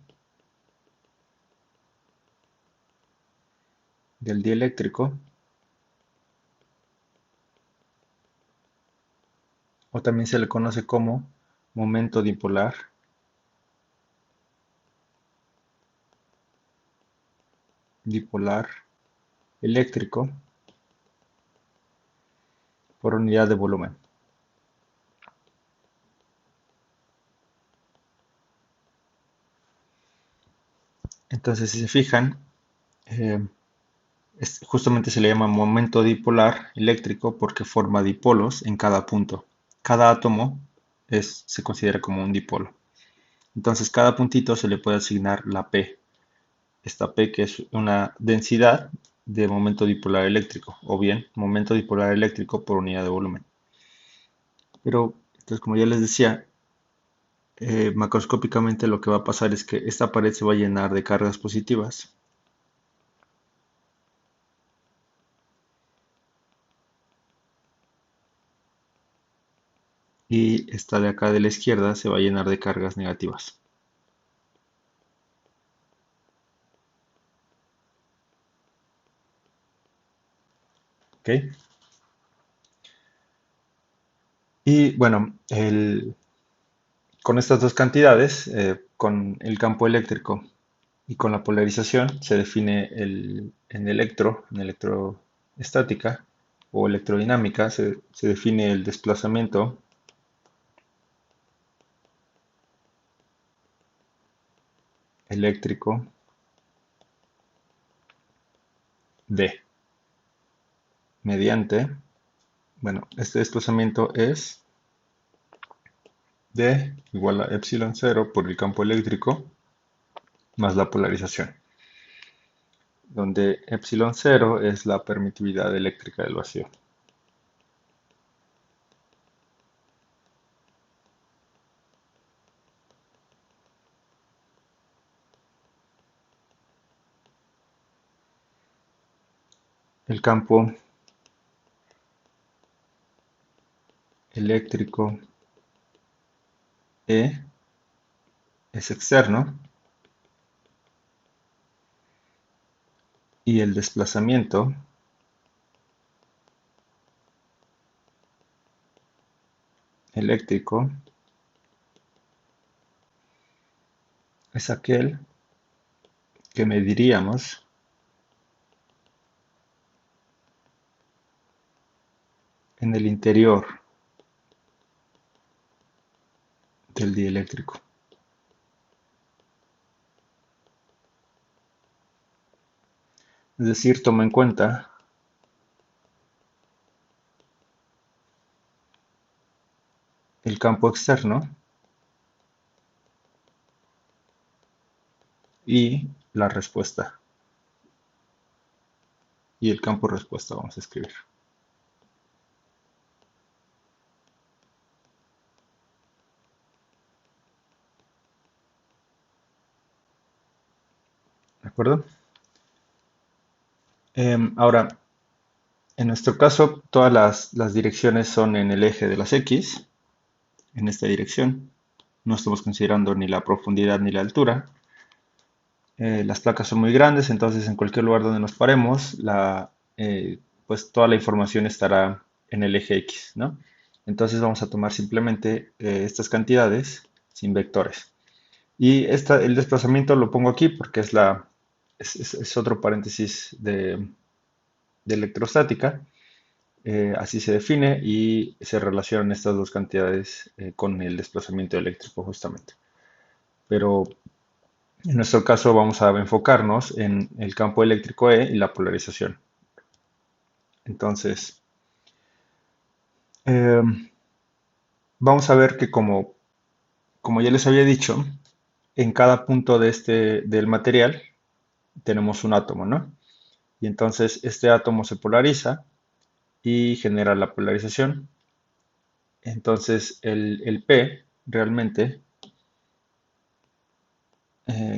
del dieléctrico, o también se le conoce como momento dipolar eléctrico por unidad de volumen. Entonces, si se fijan, eh, justamente se le llama momento dipolar eléctrico porque forma dipolos en cada punto. Cada átomo se considera como un dipolo. Entonces, cada puntito se le puede asignar la P. Esta P que es una densidad de momento dipolar eléctrico, o bien momento dipolar eléctrico por unidad de volumen. Pero, entonces, como ya les decía, macroscópicamente lo que va a pasar es que esta pared se va a llenar de cargas positivas. Y esta de acá de la izquierda se va a llenar de cargas negativas. ¿Ok? Y bueno, con estas dos cantidades, con el campo eléctrico y con la polarización, se define en electroestática o electrodinámica, se define el desplazamiento eléctrico D mediante, bueno, este desplazamiento es D igual a epsilon 0 por el campo eléctrico más la polarización, donde epsilon 0 es la permitividad eléctrica del vacío. El campo eléctrico E es externo y el desplazamiento eléctrico es aquel que mediríamos en el interior del dieléctrico. Es decir, toma en cuenta el campo externo y la respuesta. Y el campo respuesta vamos a escribir. ¿De acuerdo? Ahora, en nuestro caso, todas las direcciones son en el eje de las X, en esta dirección. No estamos considerando ni la profundidad ni la altura. Las placas son muy grandes, entonces en cualquier lugar donde nos paremos, pues toda la información estará en el eje X, ¿no? Entonces vamos a tomar simplemente estas cantidades sin vectores. Y el desplazamiento lo pongo aquí porque es otro paréntesis de electrostática. Así se define y se relacionan estas dos cantidades con el desplazamiento eléctrico justamente. Pero en nuestro caso vamos a enfocarnos en el campo eléctrico E y la polarización. Entonces, eh, vamos a ver que como ya les había dicho, en cada punto del material tenemos un átomo, ¿no? Y entonces este átomo se polariza y genera la polarización. Entonces el P realmente,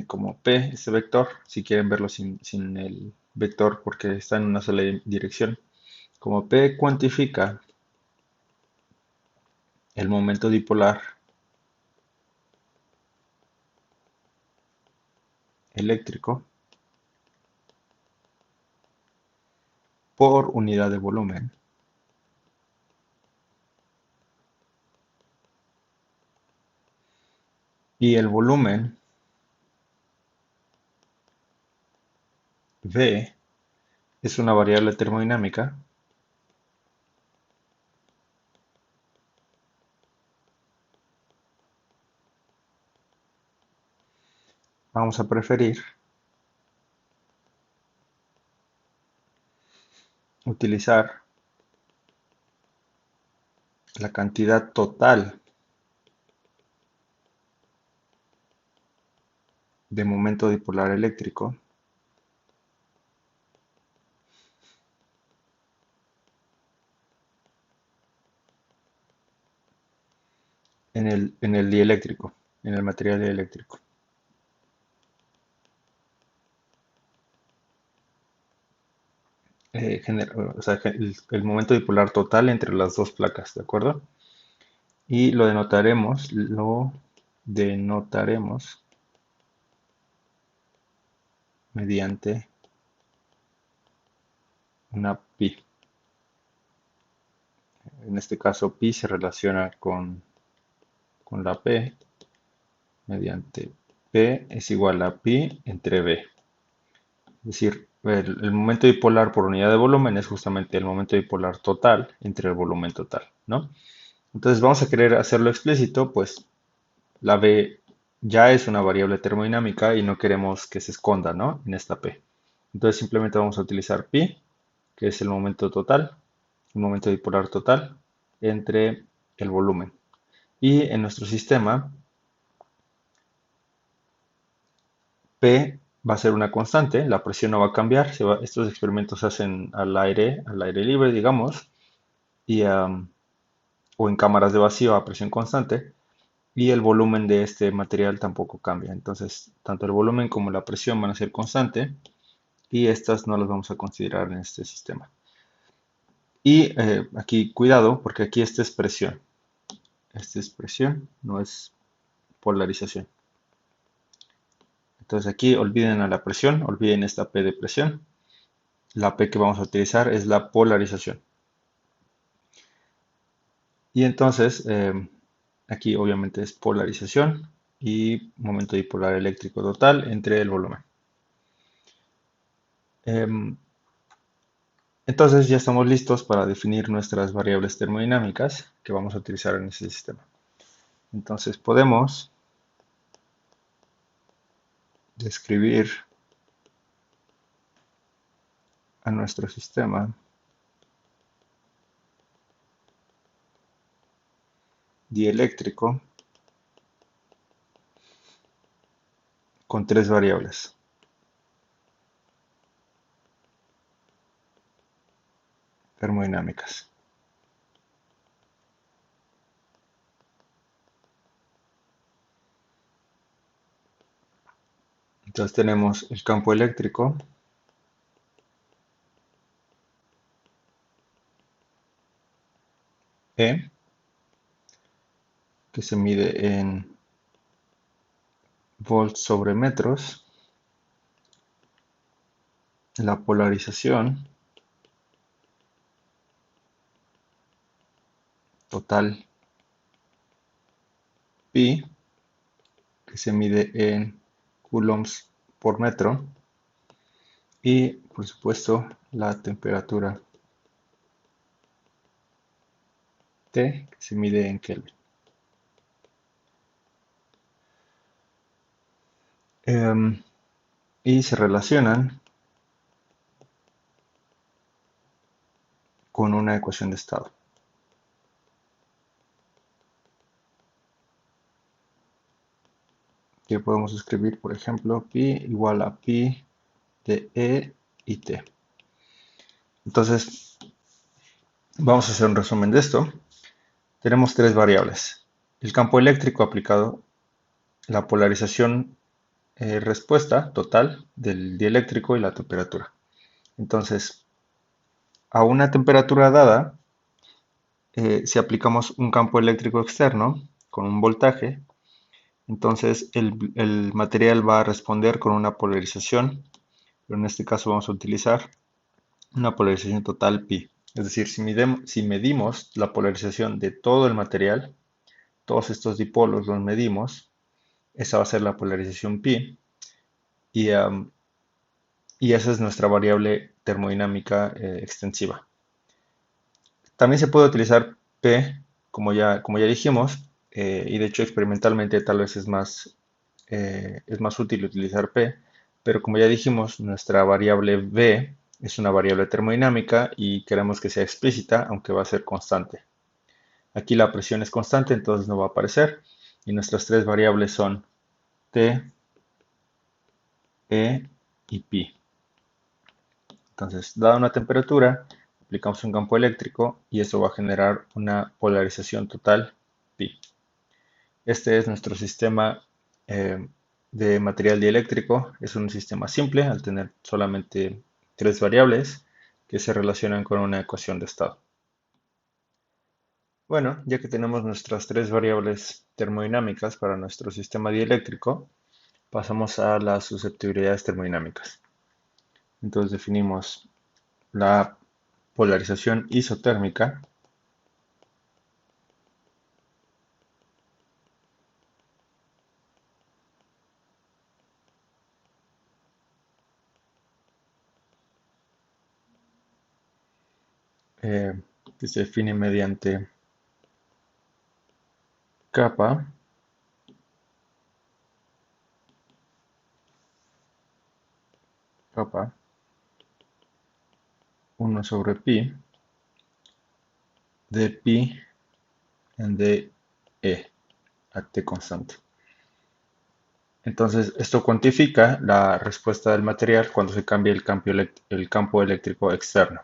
como P, este vector, si quieren verlo sin el vector porque está en una sola dirección, como P cuantifica el momento dipolar eléctrico por unidad de volumen, y el volumen V es una variable termodinámica, vamos a preferir utilizar la cantidad total de momento dipolar eléctrico en el dieléctrico, en el material dieléctrico. O sea, el momento dipolar total entre las dos placas, ¿de acuerdo? Y lo denotaremos mediante una pi. En este caso, pi se relaciona con la p mediante p es igual a pi entre b. Es decir, el momento dipolar por unidad de volumen es justamente el momento dipolar total entre el volumen total, ¿no? Entonces vamos a querer hacerlo explícito, pues la B ya es una variable termodinámica y no queremos que se esconda, ¿no? En esta P. Entonces simplemente vamos a utilizar pi, que es el momento total, el momento dipolar total, entre el volumen. Y en nuestro sistema, P va a ser una constante, la presión no va a cambiar. Estos experimentos se hacen al aire libre, digamos, y, o en cámaras de vacío a presión constante. Y el volumen de este material tampoco cambia. Entonces, tanto el volumen como la presión van a ser constante y estas no las vamos a considerar en este sistema. Y aquí, cuidado, porque aquí esta es presión. Esta es presión, no es polarización. Entonces aquí olviden a la presión, olviden esta P de presión. La P que vamos a utilizar es la polarización. Y entonces, aquí obviamente es polarización y momento dipolar eléctrico total entre el volumen. Em, Entonces ya estamos listos para definir nuestras variables termodinámicas que vamos a utilizar en ese sistema. Entonces podemos describir a nuestro sistema dieléctrico con tres variables. Termodinámicas. Entonces tenemos el campo eléctrico, E, que se mide en volts sobre metros. La polarización total, pi, que se mide en coulombs por metro. Y por supuesto la temperatura T, que se mide en Kelvin. Y se relacionan con una ecuación de estado. Que podemos escribir, por ejemplo, pi igual a pi de E y T. Entonces, Vamos a hacer un resumen de esto. Tenemos tres variables. El campo eléctrico aplicado, la polarización respuesta total del dieléctrico y la temperatura. Entonces, a una temperatura dada, si aplicamos un campo eléctrico externo con un voltaje, entonces el material va a responder con una polarización, pero en este caso vamos a utilizar una polarización total pi. Es decir, si medimos la polarización de todo el material, todos estos dipolos los medimos, esa va a ser la polarización pi, y, y esa es nuestra variable termodinámica extensiva. También se puede utilizar P, como ya dijimos, y de hecho experimentalmente tal vez es más útil utilizar P, pero como ya dijimos, nuestra variable V es una variable termodinámica y queremos que sea explícita, aunque va a ser constante. Aquí la presión es constante, entonces no va a aparecer, y nuestras tres variables son T, E y pi. Entonces, dada una temperatura, aplicamos un campo eléctrico y eso va a generar una polarización total pi. Este es nuestro sistema de material dieléctrico. Es un sistema simple al tener solamente tres variables que se relacionan con una ecuación de estado. Bueno, ya que tenemos nuestras tres variables termodinámicas para nuestro sistema dieléctrico, pasamos a las susceptibilidades termodinámicas. Entonces definimos la polarización isotérmica, eh, que se define mediante capa capa 1 sobre pi de pi en de e a t constante. Entonces, esto cuantifica la respuesta del material cuando se cambia el campo eléctrico externo,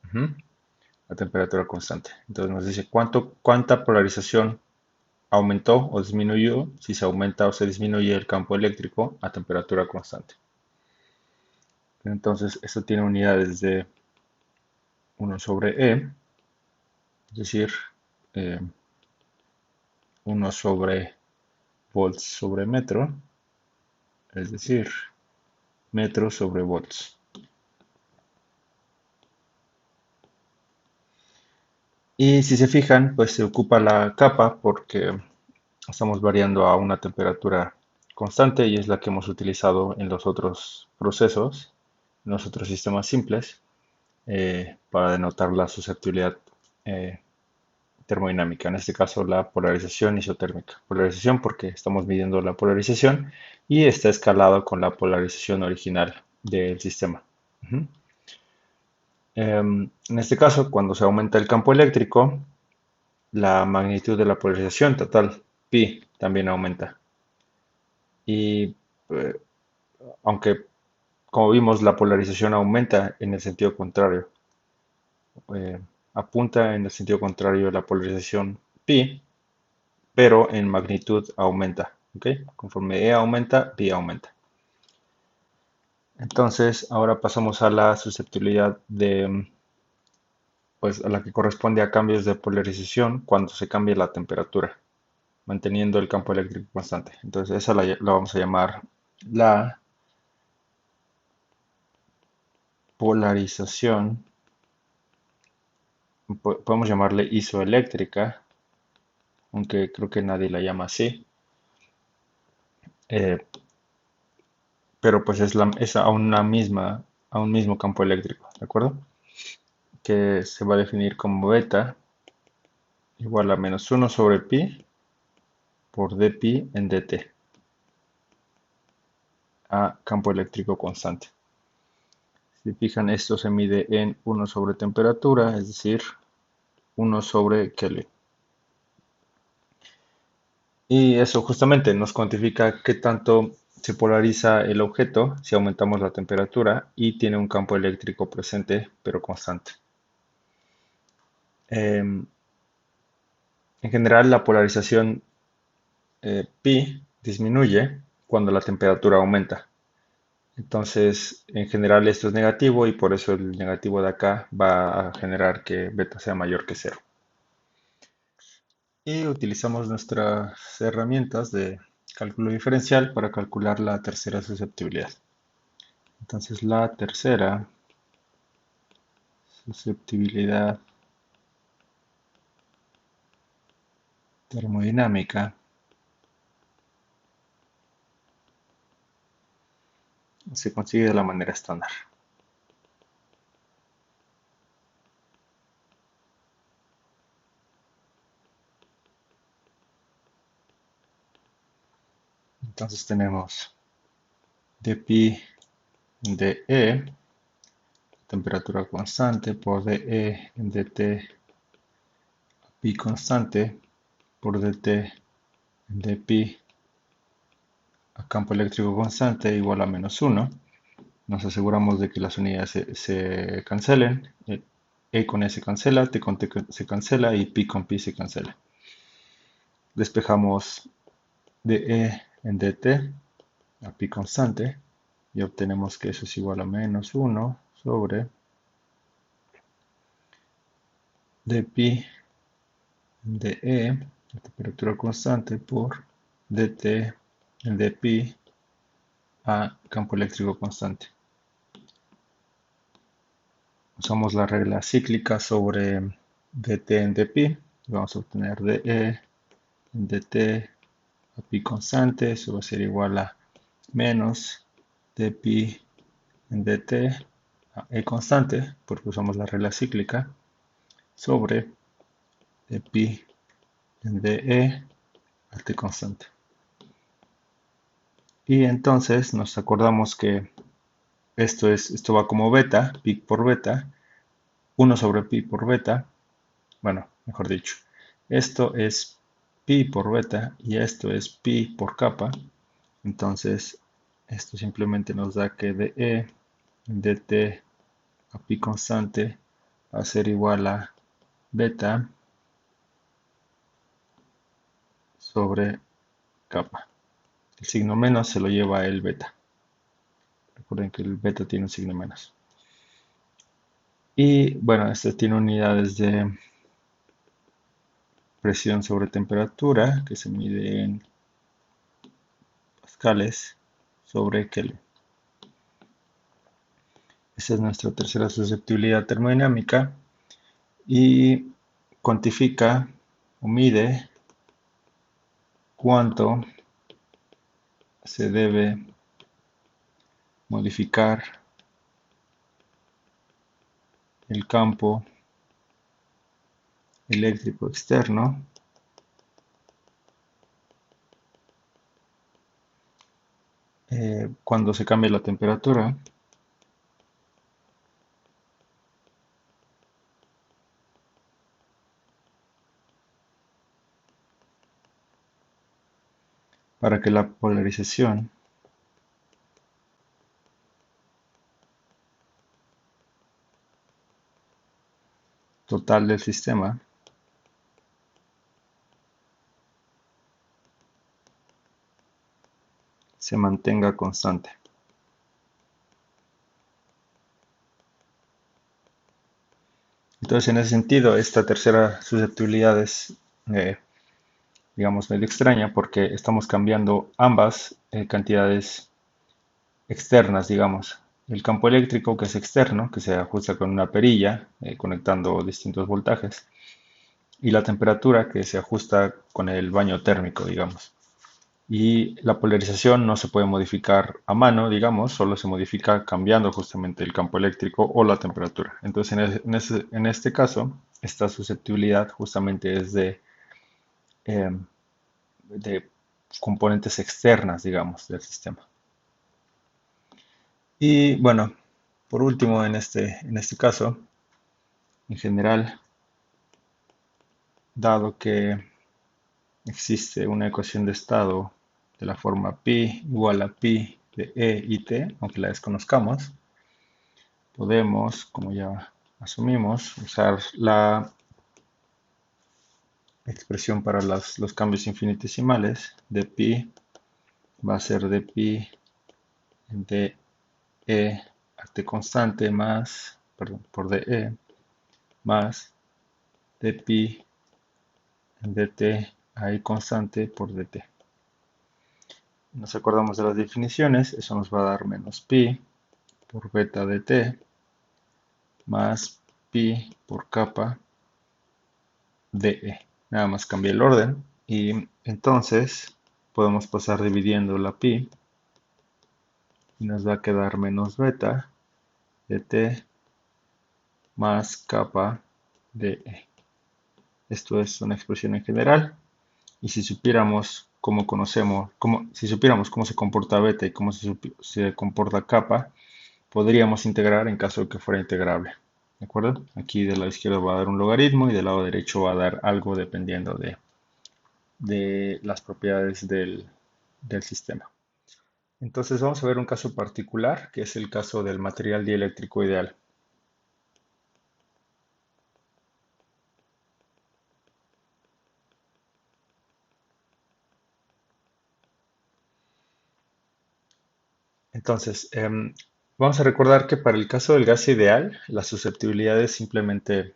ujú, a temperatura constante. Entonces nos dice cuánta polarización aumentó o disminuyó si se aumenta o se disminuye el campo eléctrico a temperatura constante. Entonces, esto tiene unidades de 1 sobre E, es decir, eh, 1 sobre volts sobre metro, es decir, metro sobre volts. Y si se fijan, pues se ocupa la capa porque estamos variando a una temperatura constante y es la que hemos utilizado en los otros procesos, en los otros sistemas simples, para denotar la susceptibilidad eh, termodinámica, en este caso la polarización isotérmica. Polarización porque estamos midiendo la polarización y está escalado con la polarización original del sistema. Ujú. En este caso, cuando se aumenta el campo eléctrico, la magnitud de la polarización total, pi, también aumenta. Y eh, aunque, como vimos, la polarización aumenta en el sentido contrario, eh, apunta en el sentido contrario de la polarización pi, pero en magnitud aumenta. ¿Ok? Conforme E aumenta, pi aumenta. Entonces, ahora pasamos a la susceptibilidad pues, a la que corresponde a cambios de polarización cuando se cambia la temperatura, manteniendo el campo eléctrico constante. Entonces, esa la vamos a llamar la polarización, podemos llamarle isoeléctrica, aunque creo que nadie la llama así. Eh, pero pues es a un mismo campo eléctrico, ¿de acuerdo? Que se va a definir como beta igual a menos 1 sobre pi por dpi en dt a campo eléctrico constante. Si fijan, esto se mide en 1 sobre temperatura, es decir, 1 sobre Kelvin. Y eso justamente nos cuantifica qué tanto se polariza el objeto si aumentamos la temperatura y tiene un campo eléctrico presente pero constante. En general, la polarización pi disminuye cuando la temperatura aumenta. Entonces, en general esto es negativo y por eso el negativo de acá va a generar que beta sea mayor que cero. Y utilizamos nuestras herramientas de cálculo diferencial para calcular la tercera susceptibilidad. Entonces, la tercera susceptibilidad termodinámica se consigue de la manera estándar. Entonces tenemos dpi de temperatura constante, por dE en dt a pi constante, por dt en dpi a campo eléctrico constante igual a -1. Nos aseguramos de que las unidades se cancelen. E con E se cancela, T con T se cancela y pi con pi se cancela. Despejamos dE en dt a pi constante y obtenemos que eso es igual a -1 sobre dpi dE, la temperatura constante, por dt en dpi a campo eléctrico constante. Usamos la regla cíclica sobre dt en dpi. Vamos a obtener dE en dt a pi constante. Eso va a ser igual a menos dpi en dt a e constante, porque usamos la regla cíclica, sobre dpi en dE a t constante. Y entonces nos acordamos que esto va como beta, pi por beta, 1 sobre pi por beta. Bueno, mejor dicho, esto es pi por beta y esto es pi por capa. Entonces, esto simplemente nos da que dE dt a pi constante va a ser igual a beta sobre capa. El signo menos se lo lleva el beta. Recuerden que el beta tiene un signo menos. Y bueno, este tiene unidades de presión sobre temperatura, que se mide en pascales sobre Kelvin. Esa es nuestra tercera susceptibilidad termodinámica y cuantifica o mide cuánto se debe modificar el campo eléctrico externo cuando se cambia la temperatura para que la polarización total del sistema se mantenga constante. Entonces, en ese sentido, esta tercera susceptibilidad es, digamos, medio extraña porque estamos cambiando ambas cantidades externas, digamos. El campo eléctrico que es externo, que se ajusta con una perilla, conectando distintos voltajes, y la temperatura que se ajusta con el baño térmico, digamos. Y la polarización no se puede modificar a mano, digamos, solo se modifica cambiando justamente el campo eléctrico o la temperatura. Entonces, en este caso, esta susceptibilidad justamente es de componentes externas, digamos, del sistema. Y bueno, por último, en este caso, en general, dado que existe una ecuación de estado de la forma pi igual a pi de E y T, aunque la desconozcamos, podemos, como ya asumimos, usar la expresión para los cambios infinitesimales. De pi va a ser de pi de e a t constante más, perdón, por de e más de pi dt a i constante por dt. Nos acordamos de las definiciones, eso nos va a dar menos pi por beta dt más pi por kappa de. Nada más cambia el orden y entonces podemos pasar dividiendo la pi y nos va a quedar menos beta de t más kappa de. Esto es una expresión en general y si supiéramos si supiéramos cómo se comporta beta y cómo se comporta kappa, podríamos integrar en caso de que fuera integrable. ¿De acuerdo? Aquí del lado izquierdo va a dar un logaritmo y del lado derecho va a dar algo dependiendo de las propiedades del sistema. Entonces vamos a ver un caso particular, que es el caso del material dieléctrico ideal. Entonces, vamos a recordar que para el caso del gas ideal, las susceptibilidades simplemente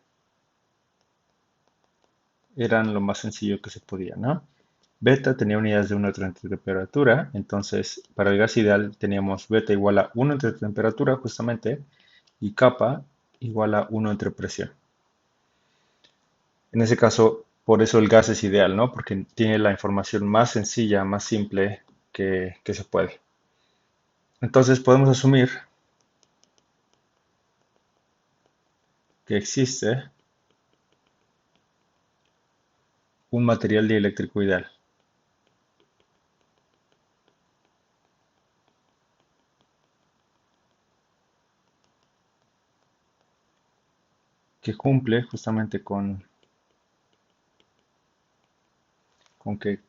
eran lo más sencillo que se podía, ¿no? Beta tenía unidades de 1 entre temperatura, entonces para el gas ideal teníamos beta igual a 1 entre temperatura justamente y kappa igual a 1 entre presión. En ese caso, por eso el gas es ideal, ¿no? Porque tiene la información más sencilla, más simple que se puede. Entonces podemos asumir que existe un material dieléctrico ideal. Que cumple justamente con que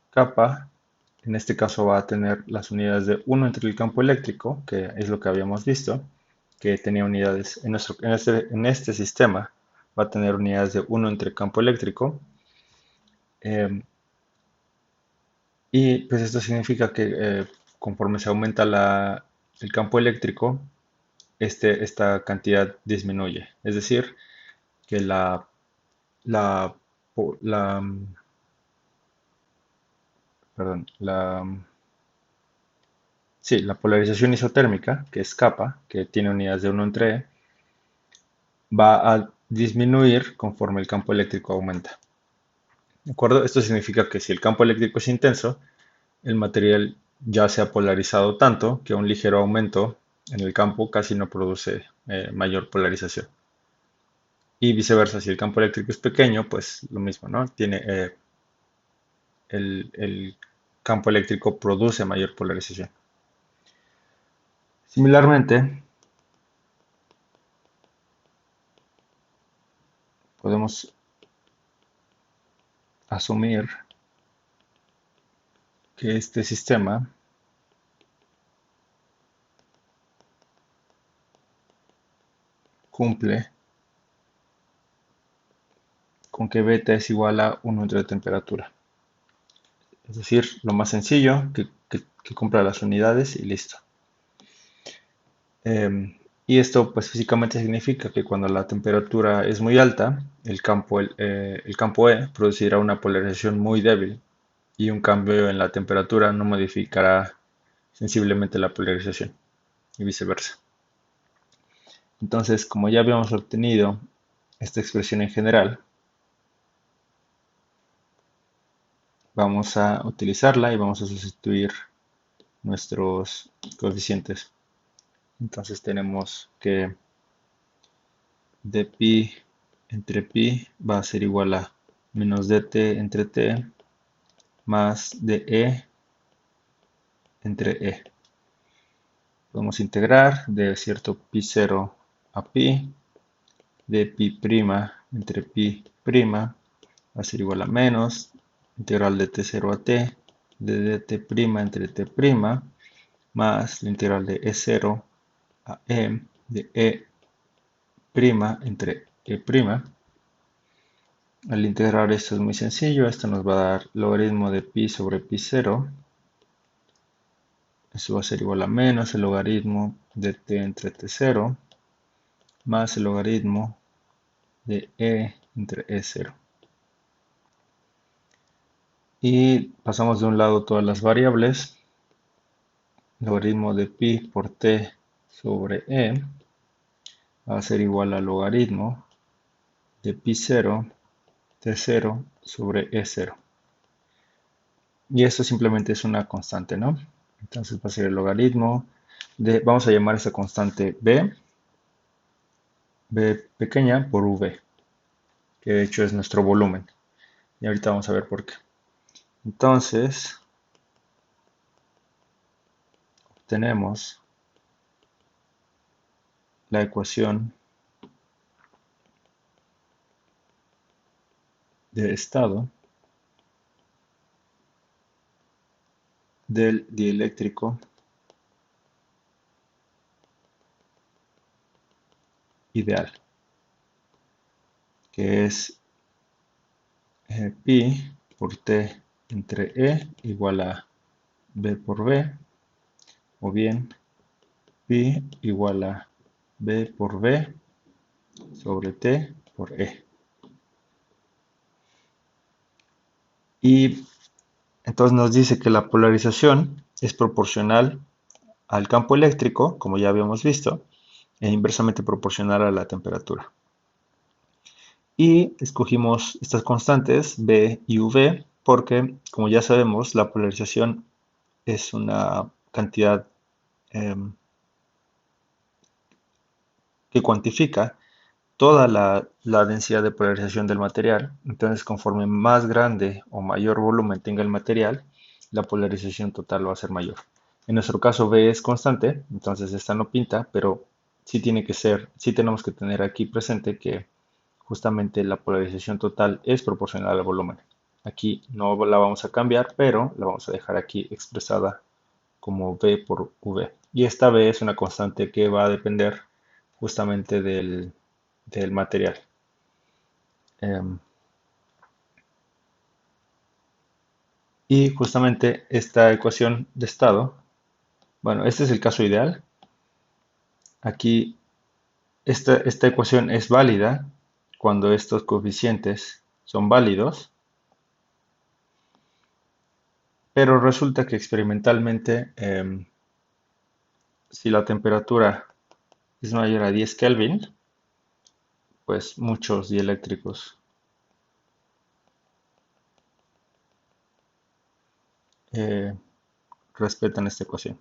kappa, en este caso va a tener las unidades de 1 entre el campo eléctrico, que es lo que habíamos visto, que tenía unidades en este sistema, va a tener unidades de 1 entre campo eléctrico. Y pues esto significa que conforme se aumenta el campo eléctrico, esta cantidad disminuye. Es decir, que la, po- la, perdón, sí, la polarización isotérmica, que es kappa, que tiene unidades de 1 entre E, va a disminuir conforme el campo eléctrico aumenta. ¿De acuerdo? Esto significa que si el campo eléctrico es intenso, el material ya se ha polarizado tanto que un ligero aumento en el campo casi no produce mayor polarización. Y viceversa, si el campo eléctrico es pequeño, pues lo mismo, ¿no? El campo eléctrico produce mayor polarización. Similarmente, podemos asumir que este sistema cumple con que beta es igual a 1 entre temperatura. Es decir, lo más sencillo, que cumpla las unidades y listo. Y esto pues físicamente significa que cuando la temperatura es muy alta, el campo E producirá una polarización muy débil y un cambio en la temperatura no modificará sensiblemente la polarización y viceversa. Entonces, como ya habíamos obtenido esta expresión en general, vamos a utilizarla y vamos a sustituir nuestros coeficientes. Entonces tenemos que de pi entre pi va a ser igual a menos dt entre t más de e entre e. Podemos integrar de cierto pi 0 a pi, de pi prima entre pi prima va a ser igual a menos integral de t0 a t, de dt prima entre t prima, más la integral de e0 a e, de e prima entre e prima. Al integrar esto es muy sencillo, esto nos va a dar logaritmo de pi sobre pi 0. Eso va a ser igual a menos el logaritmo de t entre t0 más el logaritmo de e entre e0. Y pasamos de un lado todas las variables. Logaritmo de pi por t sobre e va a ser igual al logaritmo de pi 0 t0 sobre e0. Y esto simplemente es una constante, ¿no? Entonces va a ser el logaritmo de, vamos a llamar esa constante b pequeña por v, que de hecho es nuestro volumen. Y ahorita vamos a ver por qué. Entonces, tenemos la ecuación de estado del dieléctrico ideal, que es pi por t entre e igual a b por v, o bien pi igual a b por v sobre t por e. Y entonces nos dice que la polarización es proporcional al campo eléctrico, como ya habíamos visto, e inversamente proporcional a la temperatura. Y escogimos estas constantes B y V porque, como ya sabemos, la polarización es una cantidad que cuantifica toda la densidad de polarización del material. Entonces, conforme más grande o mayor volumen tenga el material, la polarización total va a ser mayor. En nuestro caso, B es constante, entonces esta no pinta, pero sí tiene que ser, sí tenemos que tener aquí presente que justamente la polarización total es proporcional al volumen. Aquí no la vamos a cambiar, pero la vamos a dejar aquí expresada como V por V. Y esta V es una constante que va a depender justamente del material. Y justamente esta ecuación de estado, bueno, este es el caso ideal. Aquí esta ecuación es válida cuando estos coeficientes son válidos, pero resulta que experimentalmente, si la temperatura es mayor a 10 Kelvin, pues muchos dieléctricos eh, respetan esta ecuación.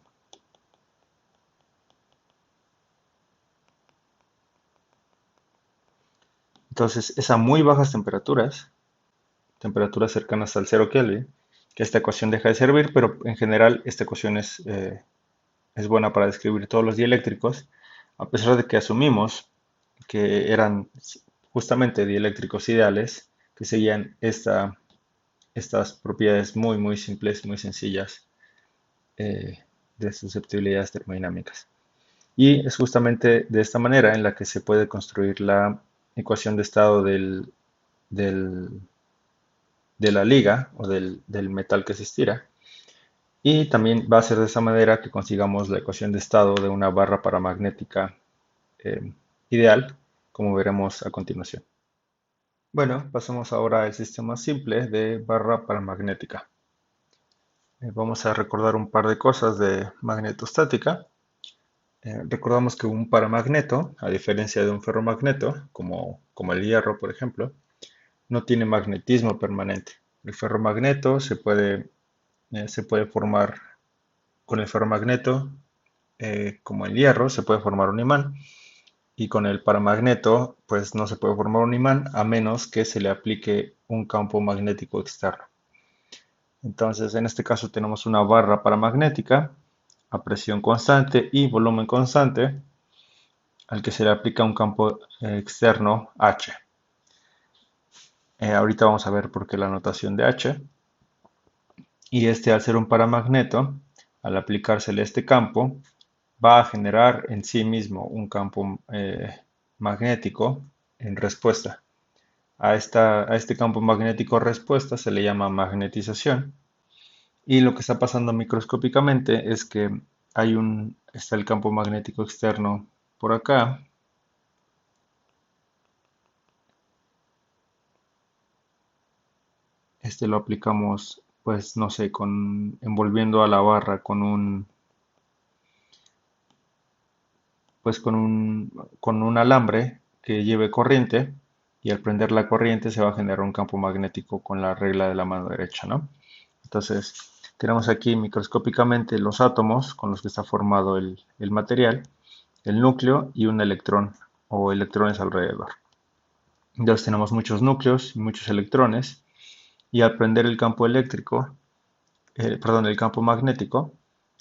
Entonces, es a muy bajas temperaturas, temperaturas cercanas al 0 Kelvin, que esta ecuación deja de servir, pero en general esta ecuación es buena para describir todos los dieléctricos, a pesar de que asumimos que eran justamente dieléctricos ideales, que seguían estas propiedades muy, muy simples, muy sencillas eh, de susceptibilidades termodinámicas. Y es justamente de esta manera en la que se puede construir la ecuación de estado de la liga o del metal que se estira. Y también va a ser de esa manera que consigamos la ecuación de estado de una barra paramagnética eh, ideal, como veremos a continuación. Bueno, pasamos ahora al sistema simple de barra paramagnética. Vamos a recordar un par de cosas de magnetostática. Recordamos que un paramagneto, a diferencia de un ferromagneto, como el hierro, por ejemplo, no tiene magnetismo permanente. El ferromagneto se puede formar con el ferromagneto, como el hierro, se puede formar un imán. Y con el paramagneto, pues no se puede formar un imán a menos que se le aplique un campo magnético externo. Entonces, en este caso tenemos una barra paramagnética a presión constante y volumen constante, al que se le aplica un campo externo H. Ahorita vamos a ver por qué la notación de H. Y este, al ser un paramagneto, al aplicársele este campo, va a generar en sí mismo un campo magnético en respuesta. a este campo magnético respuesta se le llama magnetización. Y lo que está pasando microscópicamente es que está el campo magnético externo por acá. Este lo aplicamos, pues no sé, envolviendo a la barra con un alambre que lleve corriente, y al prender la corriente se va a generar un campo magnético con la regla de la mano derecha, ¿no? Entonces, tenemos aquí microscópicamente los átomos con los que está formado el material, el núcleo y un electrón o electrones alrededor. Entonces tenemos muchos núcleos y muchos electrones, y al prender el campo el campo magnético,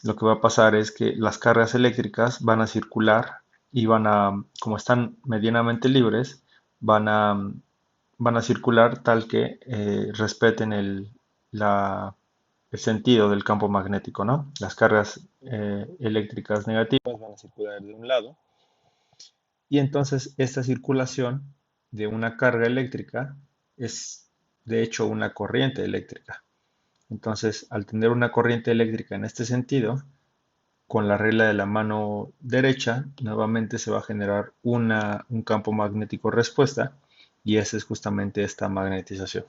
lo que va a pasar es que las cargas eléctricas van a circular y como están medianamente libres, van a, van a circular tal que respeten el sentido del campo magnético, ¿no? Las cargas eléctricas negativas van a circular de un lado, y entonces esta circulación de una carga eléctrica es de hecho una corriente eléctrica. Entonces, al tener una corriente eléctrica en este sentido, con la regla de la mano derecha, nuevamente se va a generar un campo magnético respuesta, y esa es justamente esta magnetización.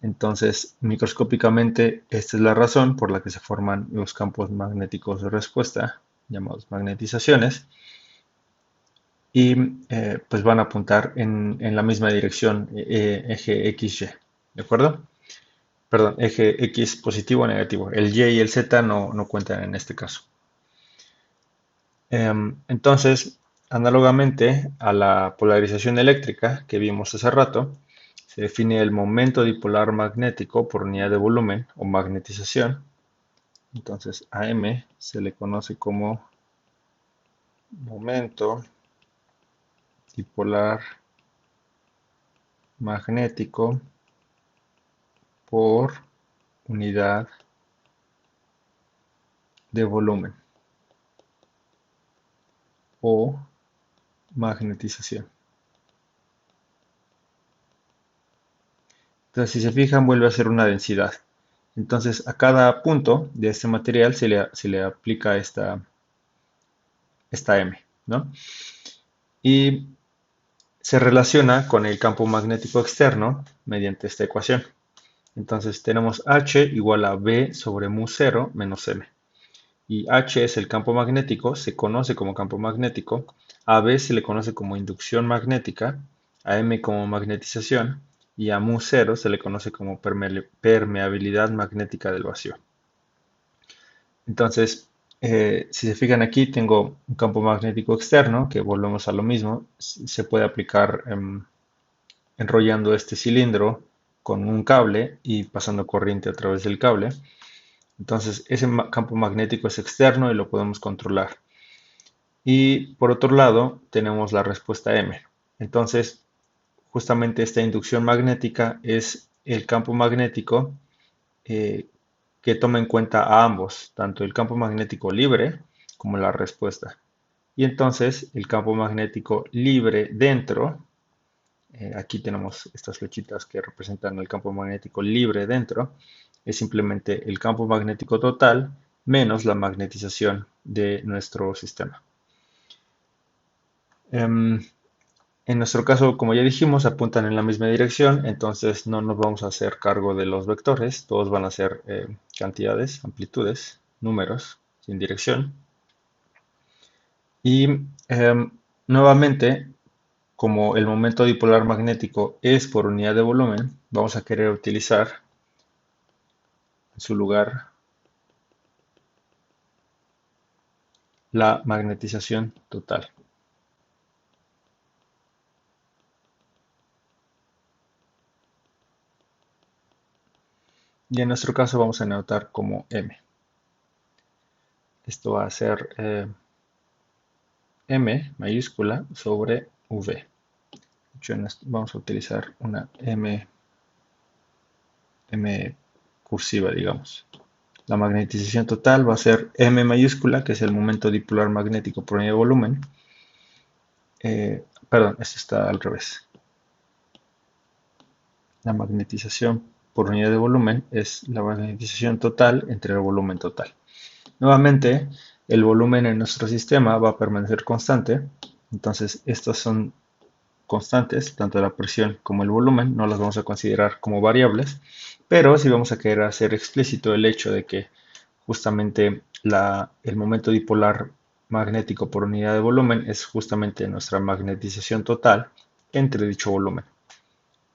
Entonces, microscópicamente, esta es la razón por la que se forman los campos magnéticos de respuesta, llamados magnetizaciones, y pues van a apuntar en la misma dirección, eje XY, ¿de acuerdo? Perdón, eje X positivo o negativo. El Y y el Z no cuentan en este caso. Entonces, análogamente a la polarización eléctrica que vimos hace rato, se define el momento dipolar magnético por unidad de volumen o magnetización. Entonces, a M se le conoce como momento dipolar magnético por unidad de volumen o magnetización. Entonces, si se fijan, vuelve a ser una densidad. Entonces, a cada punto de este material se le aplica esta M, ¿no? Y se relaciona con el campo magnético externo mediante esta ecuación. Entonces, tenemos H igual a B sobre mu 0 menos M. Y H es el campo magnético, se conoce como campo magnético. A B se le conoce como inducción magnética, a M como magnetización, y a mu 0 se le conoce como permeabilidad magnética del vacío. Entonces, si se fijan aquí, tengo un campo magnético externo, que volvemos a lo mismo, se puede aplicar enrollando este cilindro con un cable y pasando corriente a través del cable. Entonces, ese campo magnético es externo y lo podemos controlar. Y por otro lado, tenemos la respuesta M. Entonces, justamente esta inducción magnética es el campo magnético que toma en cuenta a ambos, tanto el campo magnético libre como la respuesta. Y entonces el campo magnético libre dentro, aquí tenemos estas flechitas que representan el campo magnético libre dentro, es simplemente el campo magnético total menos la magnetización de nuestro sistema. En nuestro caso, como ya dijimos, apuntan en la misma dirección, entonces no nos vamos a hacer cargo de los vectores, todos van a ser cantidades, amplitudes, números, sin dirección. Y nuevamente, como el momento dipolar magnético es por unidad de volumen, vamos a querer utilizar en su lugar la magnetización total. Y en nuestro caso vamos a anotar como M. Esto va a ser M mayúscula sobre V. De hecho, vamos a utilizar una M cursiva, digamos. La magnetización total va a ser M mayúscula, que es el momento dipolar magnético por unidad de volumen. Perdón, esto está al revés. La magnetización por unidad de volumen es la magnetización total entre el volumen total. Nuevamente, el volumen en nuestro sistema va a permanecer constante, entonces estas son constantes, tanto la presión como el volumen, no las vamos a considerar como variables, pero sí vamos a querer hacer explícito el hecho de que justamente el momento dipolar magnético por unidad de volumen es justamente nuestra magnetización total entre dicho volumen,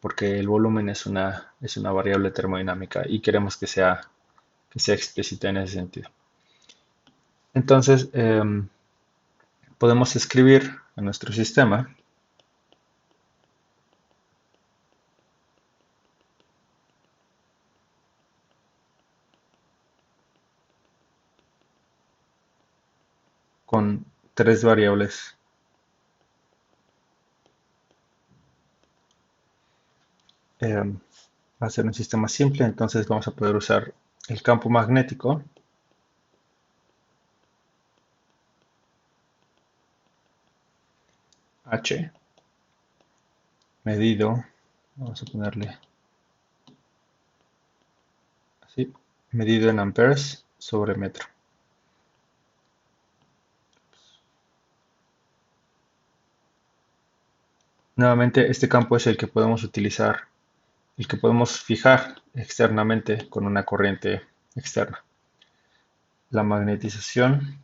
porque el volumen es una variable termodinámica y queremos que sea explícita en ese sentido. Entonces, podemos escribir a nuestro sistema con tres variables. Va a ser un sistema simple, entonces vamos a poder usar el campo magnético H medido, vamos a ponerle así, medido en amperes sobre metro. Nuevamente, este campo es el que podemos utilizar, el que podemos fijar externamente con una corriente externa. La magnetización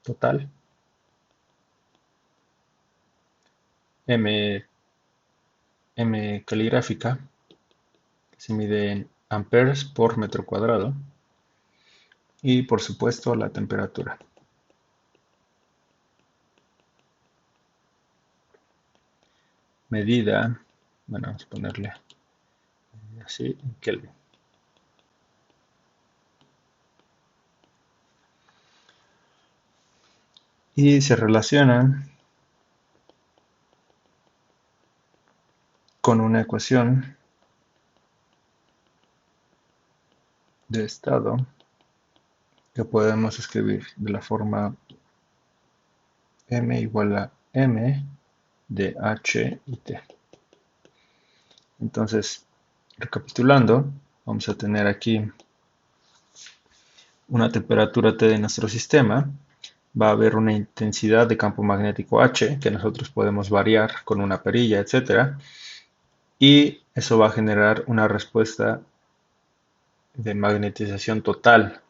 total, M, M caligráfica, que se mide en amperes por metro cuadrado, y por supuesto la temperatura. Medida, bueno, vamos a ponerle así en Kelvin. Y se relacionan con una ecuación de estado que podemos escribir de la forma m igual a m de h y t. Entonces, recapitulando, vamos a tener aquí una temperatura T de nuestro sistema. Va a haber una intensidad de campo magnético H que nosotros podemos variar con una perilla, etc. Y eso va a generar una respuesta de magnetización total.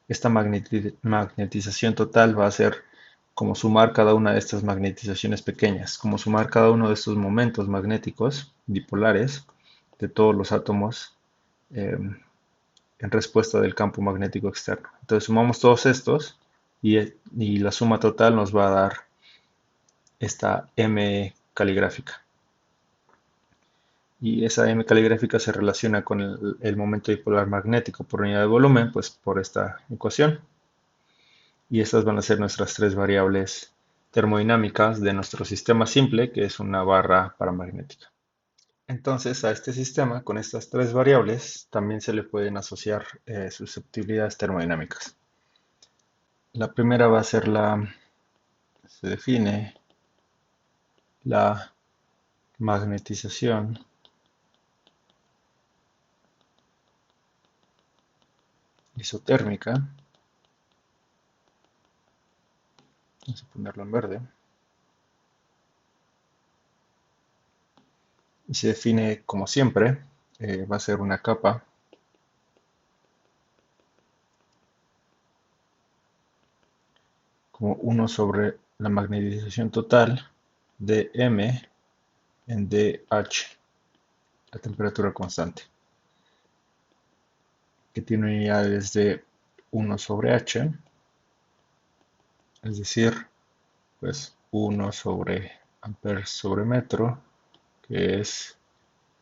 Esta magnetización total va a ser como sumar cada una de estas magnetizaciones pequeñas, como sumar cada uno de estos momentos magnéticos dipolares de todos los átomos en respuesta del campo magnético externo. Entonces sumamos todos estos y la suma total nos va a dar esta M caligráfica. Y esa M caligráfica se relaciona con el momento dipolar magnético por unidad de volumen, pues por esta ecuación. Y estas van a ser nuestras tres variables termodinámicas de nuestro sistema simple, que es una barra paramagnética. Entonces, a este sistema, con estas tres variables, también se le pueden asociar susceptibilidades termodinámicas. La primera va a ser se define la magnetización isotérmica. Vamos a ponerlo en verde. Y se define como siempre, va a ser una capa como 1 sobre la magnetización total de M en dH, a temperatura constante, que tiene unidades de 1 sobre H, es decir, pues 1 sobre amperes sobre metro, que es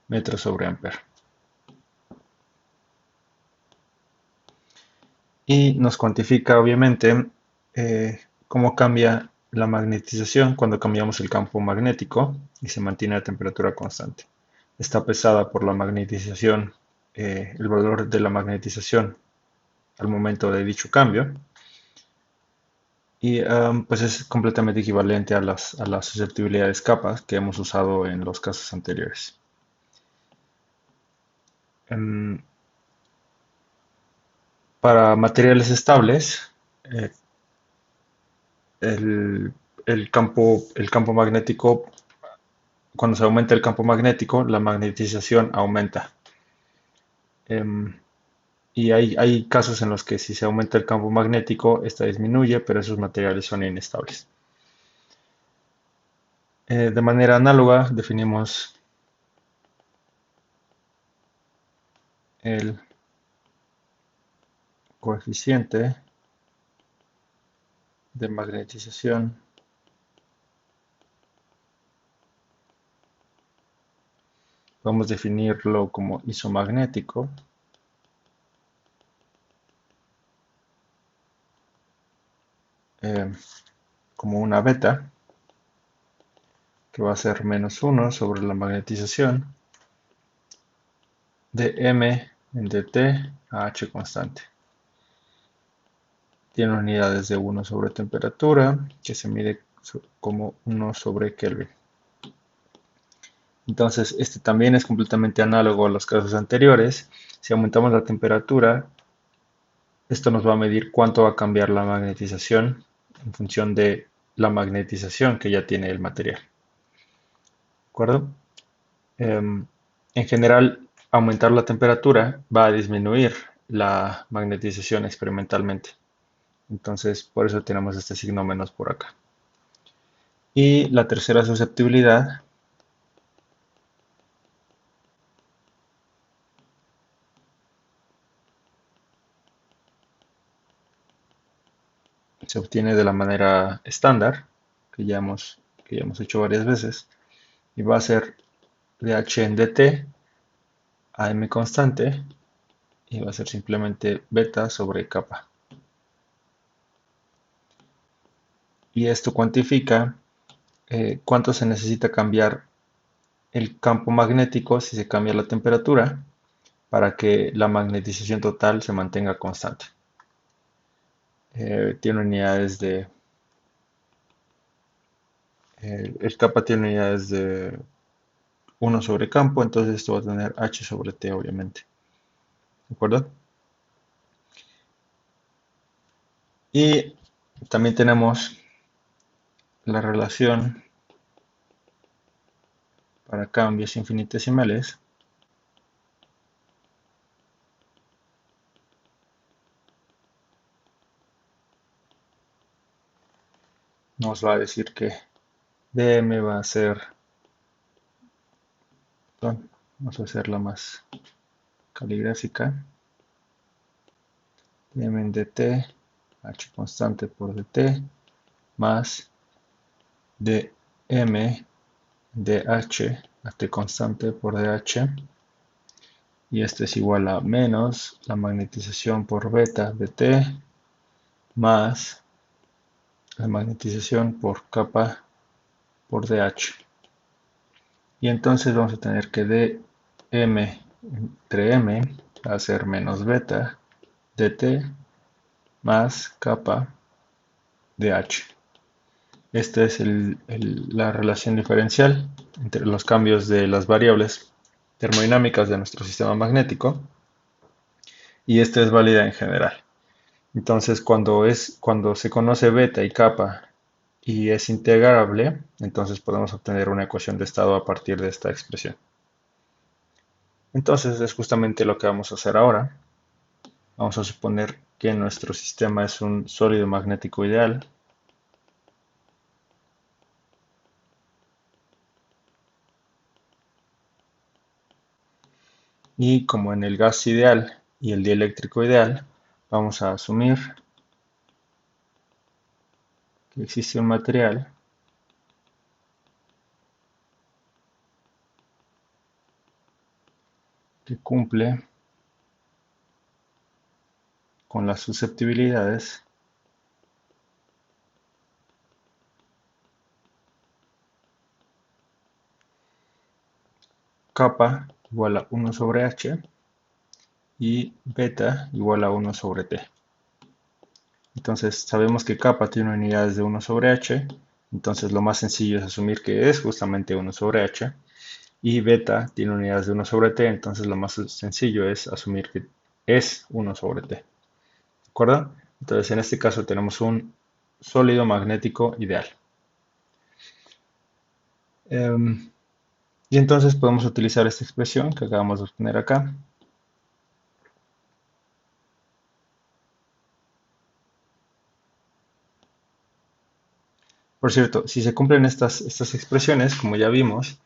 metro sobre amper. Y nos cuantifica obviamente cómo cambia la magnetización cuando cambiamos el campo magnético y se mantiene a temperatura constante. Está pesada por la magnetización, el valor de la magnetización al momento de dicho cambio. Y pues es completamente equivalente a las susceptibilidades capas que hemos usado en los casos anteriores. Em, para materiales estables, eh, el, el campo magnético, cuando se aumenta el campo magnético, la magnetización aumenta. Em, y hay casos en los que si se aumenta el campo magnético, esta disminuye, pero esos materiales son inestables. De manera análoga, definimos el coeficiente de magnetización podemos definirlo como isomagnético, eh, como una beta, que va a ser -1 sobre la magnetización de m en dt a h constante. Tiene unidades de 1 sobre temperatura, que se mide como 1 sobre Kelvin. Entonces, este también es completamente análogo a los casos anteriores. Si aumentamos la temperatura, esto nos va a medir cuánto va a cambiar la magnetización en función de la magnetización que ya tiene el material. ¿De acuerdo? En general, aumentar la temperatura va a disminuir la magnetización experimentalmente. Entonces, por eso tenemos este signo menos por acá. Y la tercera susceptibilidad se obtiene de la manera estándar, que ya hemos hecho varias veces, y va a ser de h en dt a m constante, y va a ser simplemente beta sobre kappa. Y esto cuantifica cuánto se necesita cambiar el campo magnético si se cambia la temperatura para que la magnetización total se mantenga constante. Tiene unidades de... el kappa tiene unidades de 1 sobre campo, entonces esto va a tener h sobre t, obviamente. ¿De acuerdo? Y también tenemos la relación para cambios infinitesimales. Nos va a decir que dm va a ser, perdón, vamos a hacerla más caligráfica, dm en dt, h constante por dt, más dm dh a t constante por dh, y esto es igual a menos la magnetización por beta de t más la magnetización por kappa por dh. Y entonces vamos a tener que dm entre m va a ser menos beta dt más kappa dh. Esta es la relación diferencial entre los cambios de las variables termodinámicas de nuestro sistema magnético, y esta es válida en general. Entonces, cuando se conoce beta y kappa y es integrable, entonces podemos obtener una ecuación de estado a partir de esta expresión. Entonces, es justamente lo que vamos a hacer ahora. Vamos a suponer que nuestro sistema es un sólido magnético ideal. Y como en el gas ideal y el dieléctrico ideal, vamos a asumir que existe un material que cumple con las susceptibilidades kappa igual a 1 sobre h y beta igual a 1 sobre t. Entonces sabemos que kappa tiene unidades de 1 sobre h, entonces lo más sencillo es asumir que es justamente 1 sobre h, y beta tiene unidades de 1 sobre t, entonces lo más sencillo es asumir que es 1 sobre t. ¿De acuerdo? Entonces en este caso tenemos un sólido magnético ideal. Y entonces podemos utilizar esta expresión que acabamos de obtener acá. Por cierto, si se cumplen estas expresiones, como ya vimos,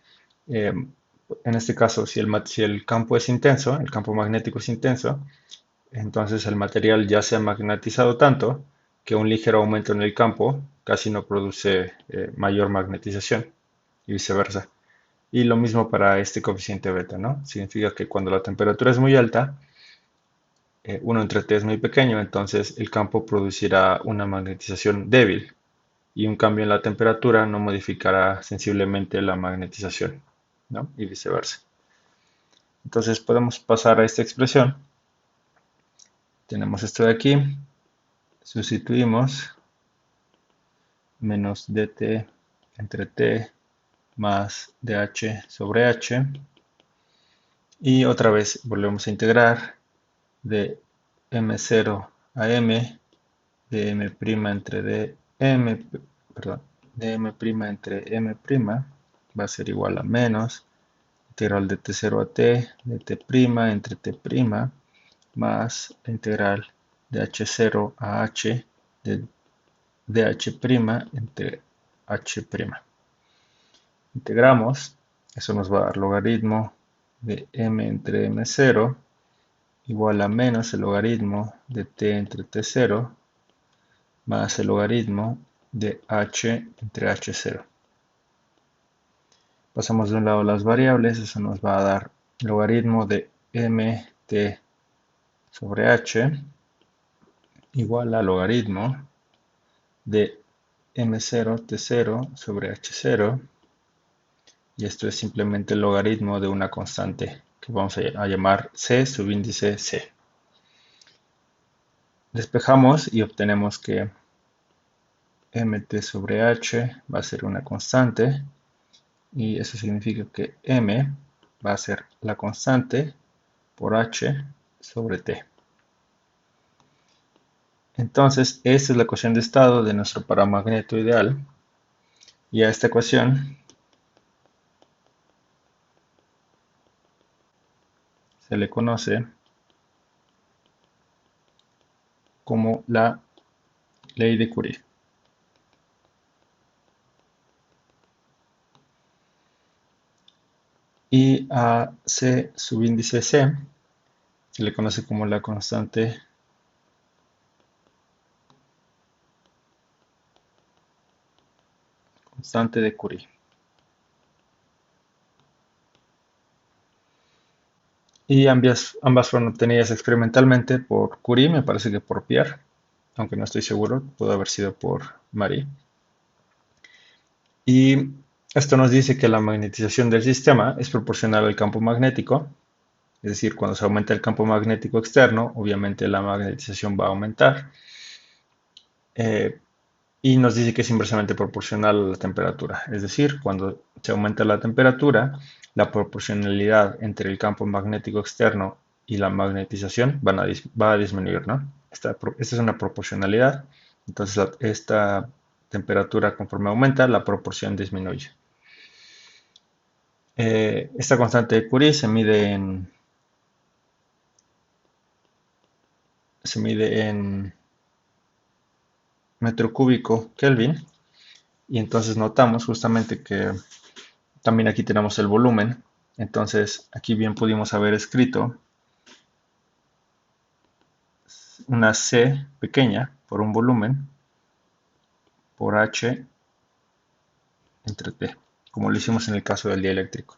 en este caso, si el campo es intenso, el campo magnético es intenso, entonces el material ya se ha magnetizado tanto que un ligero aumento en el campo casi no produce mayor magnetización y viceversa. Y lo mismo para este coeficiente beta, ¿no? Significa que cuando la temperatura es muy alta, 1 entre t es muy pequeño, entonces el campo producirá una magnetización débil y un cambio en la temperatura no modificará sensiblemente la magnetización, ¿no? Y viceversa. Entonces podemos pasar a esta expresión. Tenemos esto de aquí, sustituimos menos dt entre t más dh sobre h, y otra vez volvemos a integrar de m0 a m, de m' entre dm, perdón, de m' entre m' va a ser igual a menos integral de t0 a t, de t' entre t', más la integral de h0 a h, de dh' entre h'. Integramos, eso nos va a dar logaritmo de m entre m0 igual a menos el logaritmo de t entre t0 más el logaritmo de h entre h0. Pasamos de un lado las variables, eso nos va a dar logaritmo de mt sobre h igual a logaritmo de m0 t0 sobre h0, y esto es simplemente el logaritmo de una constante que vamos a llamar c subíndice c. Despejamos y obtenemos que mt sobre h va a ser una constante, y eso significa que m va a ser la constante por h sobre t. Entonces, esta es la ecuación de estado de nuestro paramagneto ideal, y a esta ecuación se le conoce como la ley de Curie. Y a c subíndice c se le conoce como la constante de Curie. Y ambas fueron obtenidas experimentalmente por Curie, me parece que por Pierre, aunque no estoy seguro, pudo haber sido por Marie. Y esto nos dice que la magnetización del sistema es proporcional al campo magnético, es decir, cuando se aumenta el campo magnético externo, obviamente la magnetización va a aumentar. Y nos dice que es inversamente proporcional a la temperatura, es decir, cuando se aumenta la temperatura, la proporcionalidad entre el campo magnético externo y la magnetización va a disminuir, ¿no? Esta es una proporcionalidad, entonces esta temperatura conforme aumenta, la proporción disminuye. Esta constante de Curie se mide en metro cúbico Kelvin, y entonces notamos justamente que también aquí tenemos el volumen. Entonces aquí bien pudimos haber escrito una C pequeña por un volumen por H entre T, como lo hicimos en el caso del dieléctrico.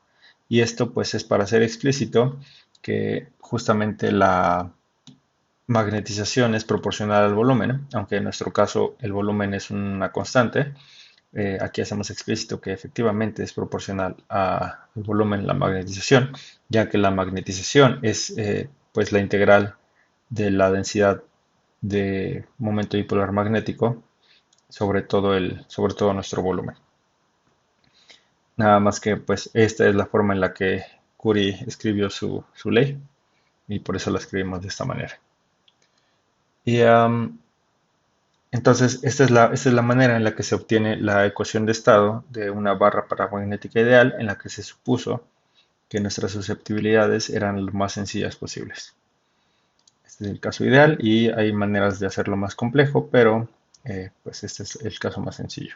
Y esto pues es para hacer explícito que justamente la magnetización es proporcional al volumen, aunque en nuestro caso el volumen es una constante. Aquí hacemos explícito que efectivamente es proporcional al volumen la magnetización, ya que la magnetización es pues la integral de la densidad de momento dipolar magnético sobre todo nuestro volumen. Nada más que pues esta es la forma en la que Curie escribió su ley y por eso la escribimos de esta manera. Y entonces esta es la manera en la que se obtiene la ecuación de estado de una barra paramagnética ideal en la que se supuso que nuestras susceptibilidades eran lo más sencillas posibles. Este es el caso ideal y hay maneras de hacerlo más complejo, pero pues este es el caso más sencillo.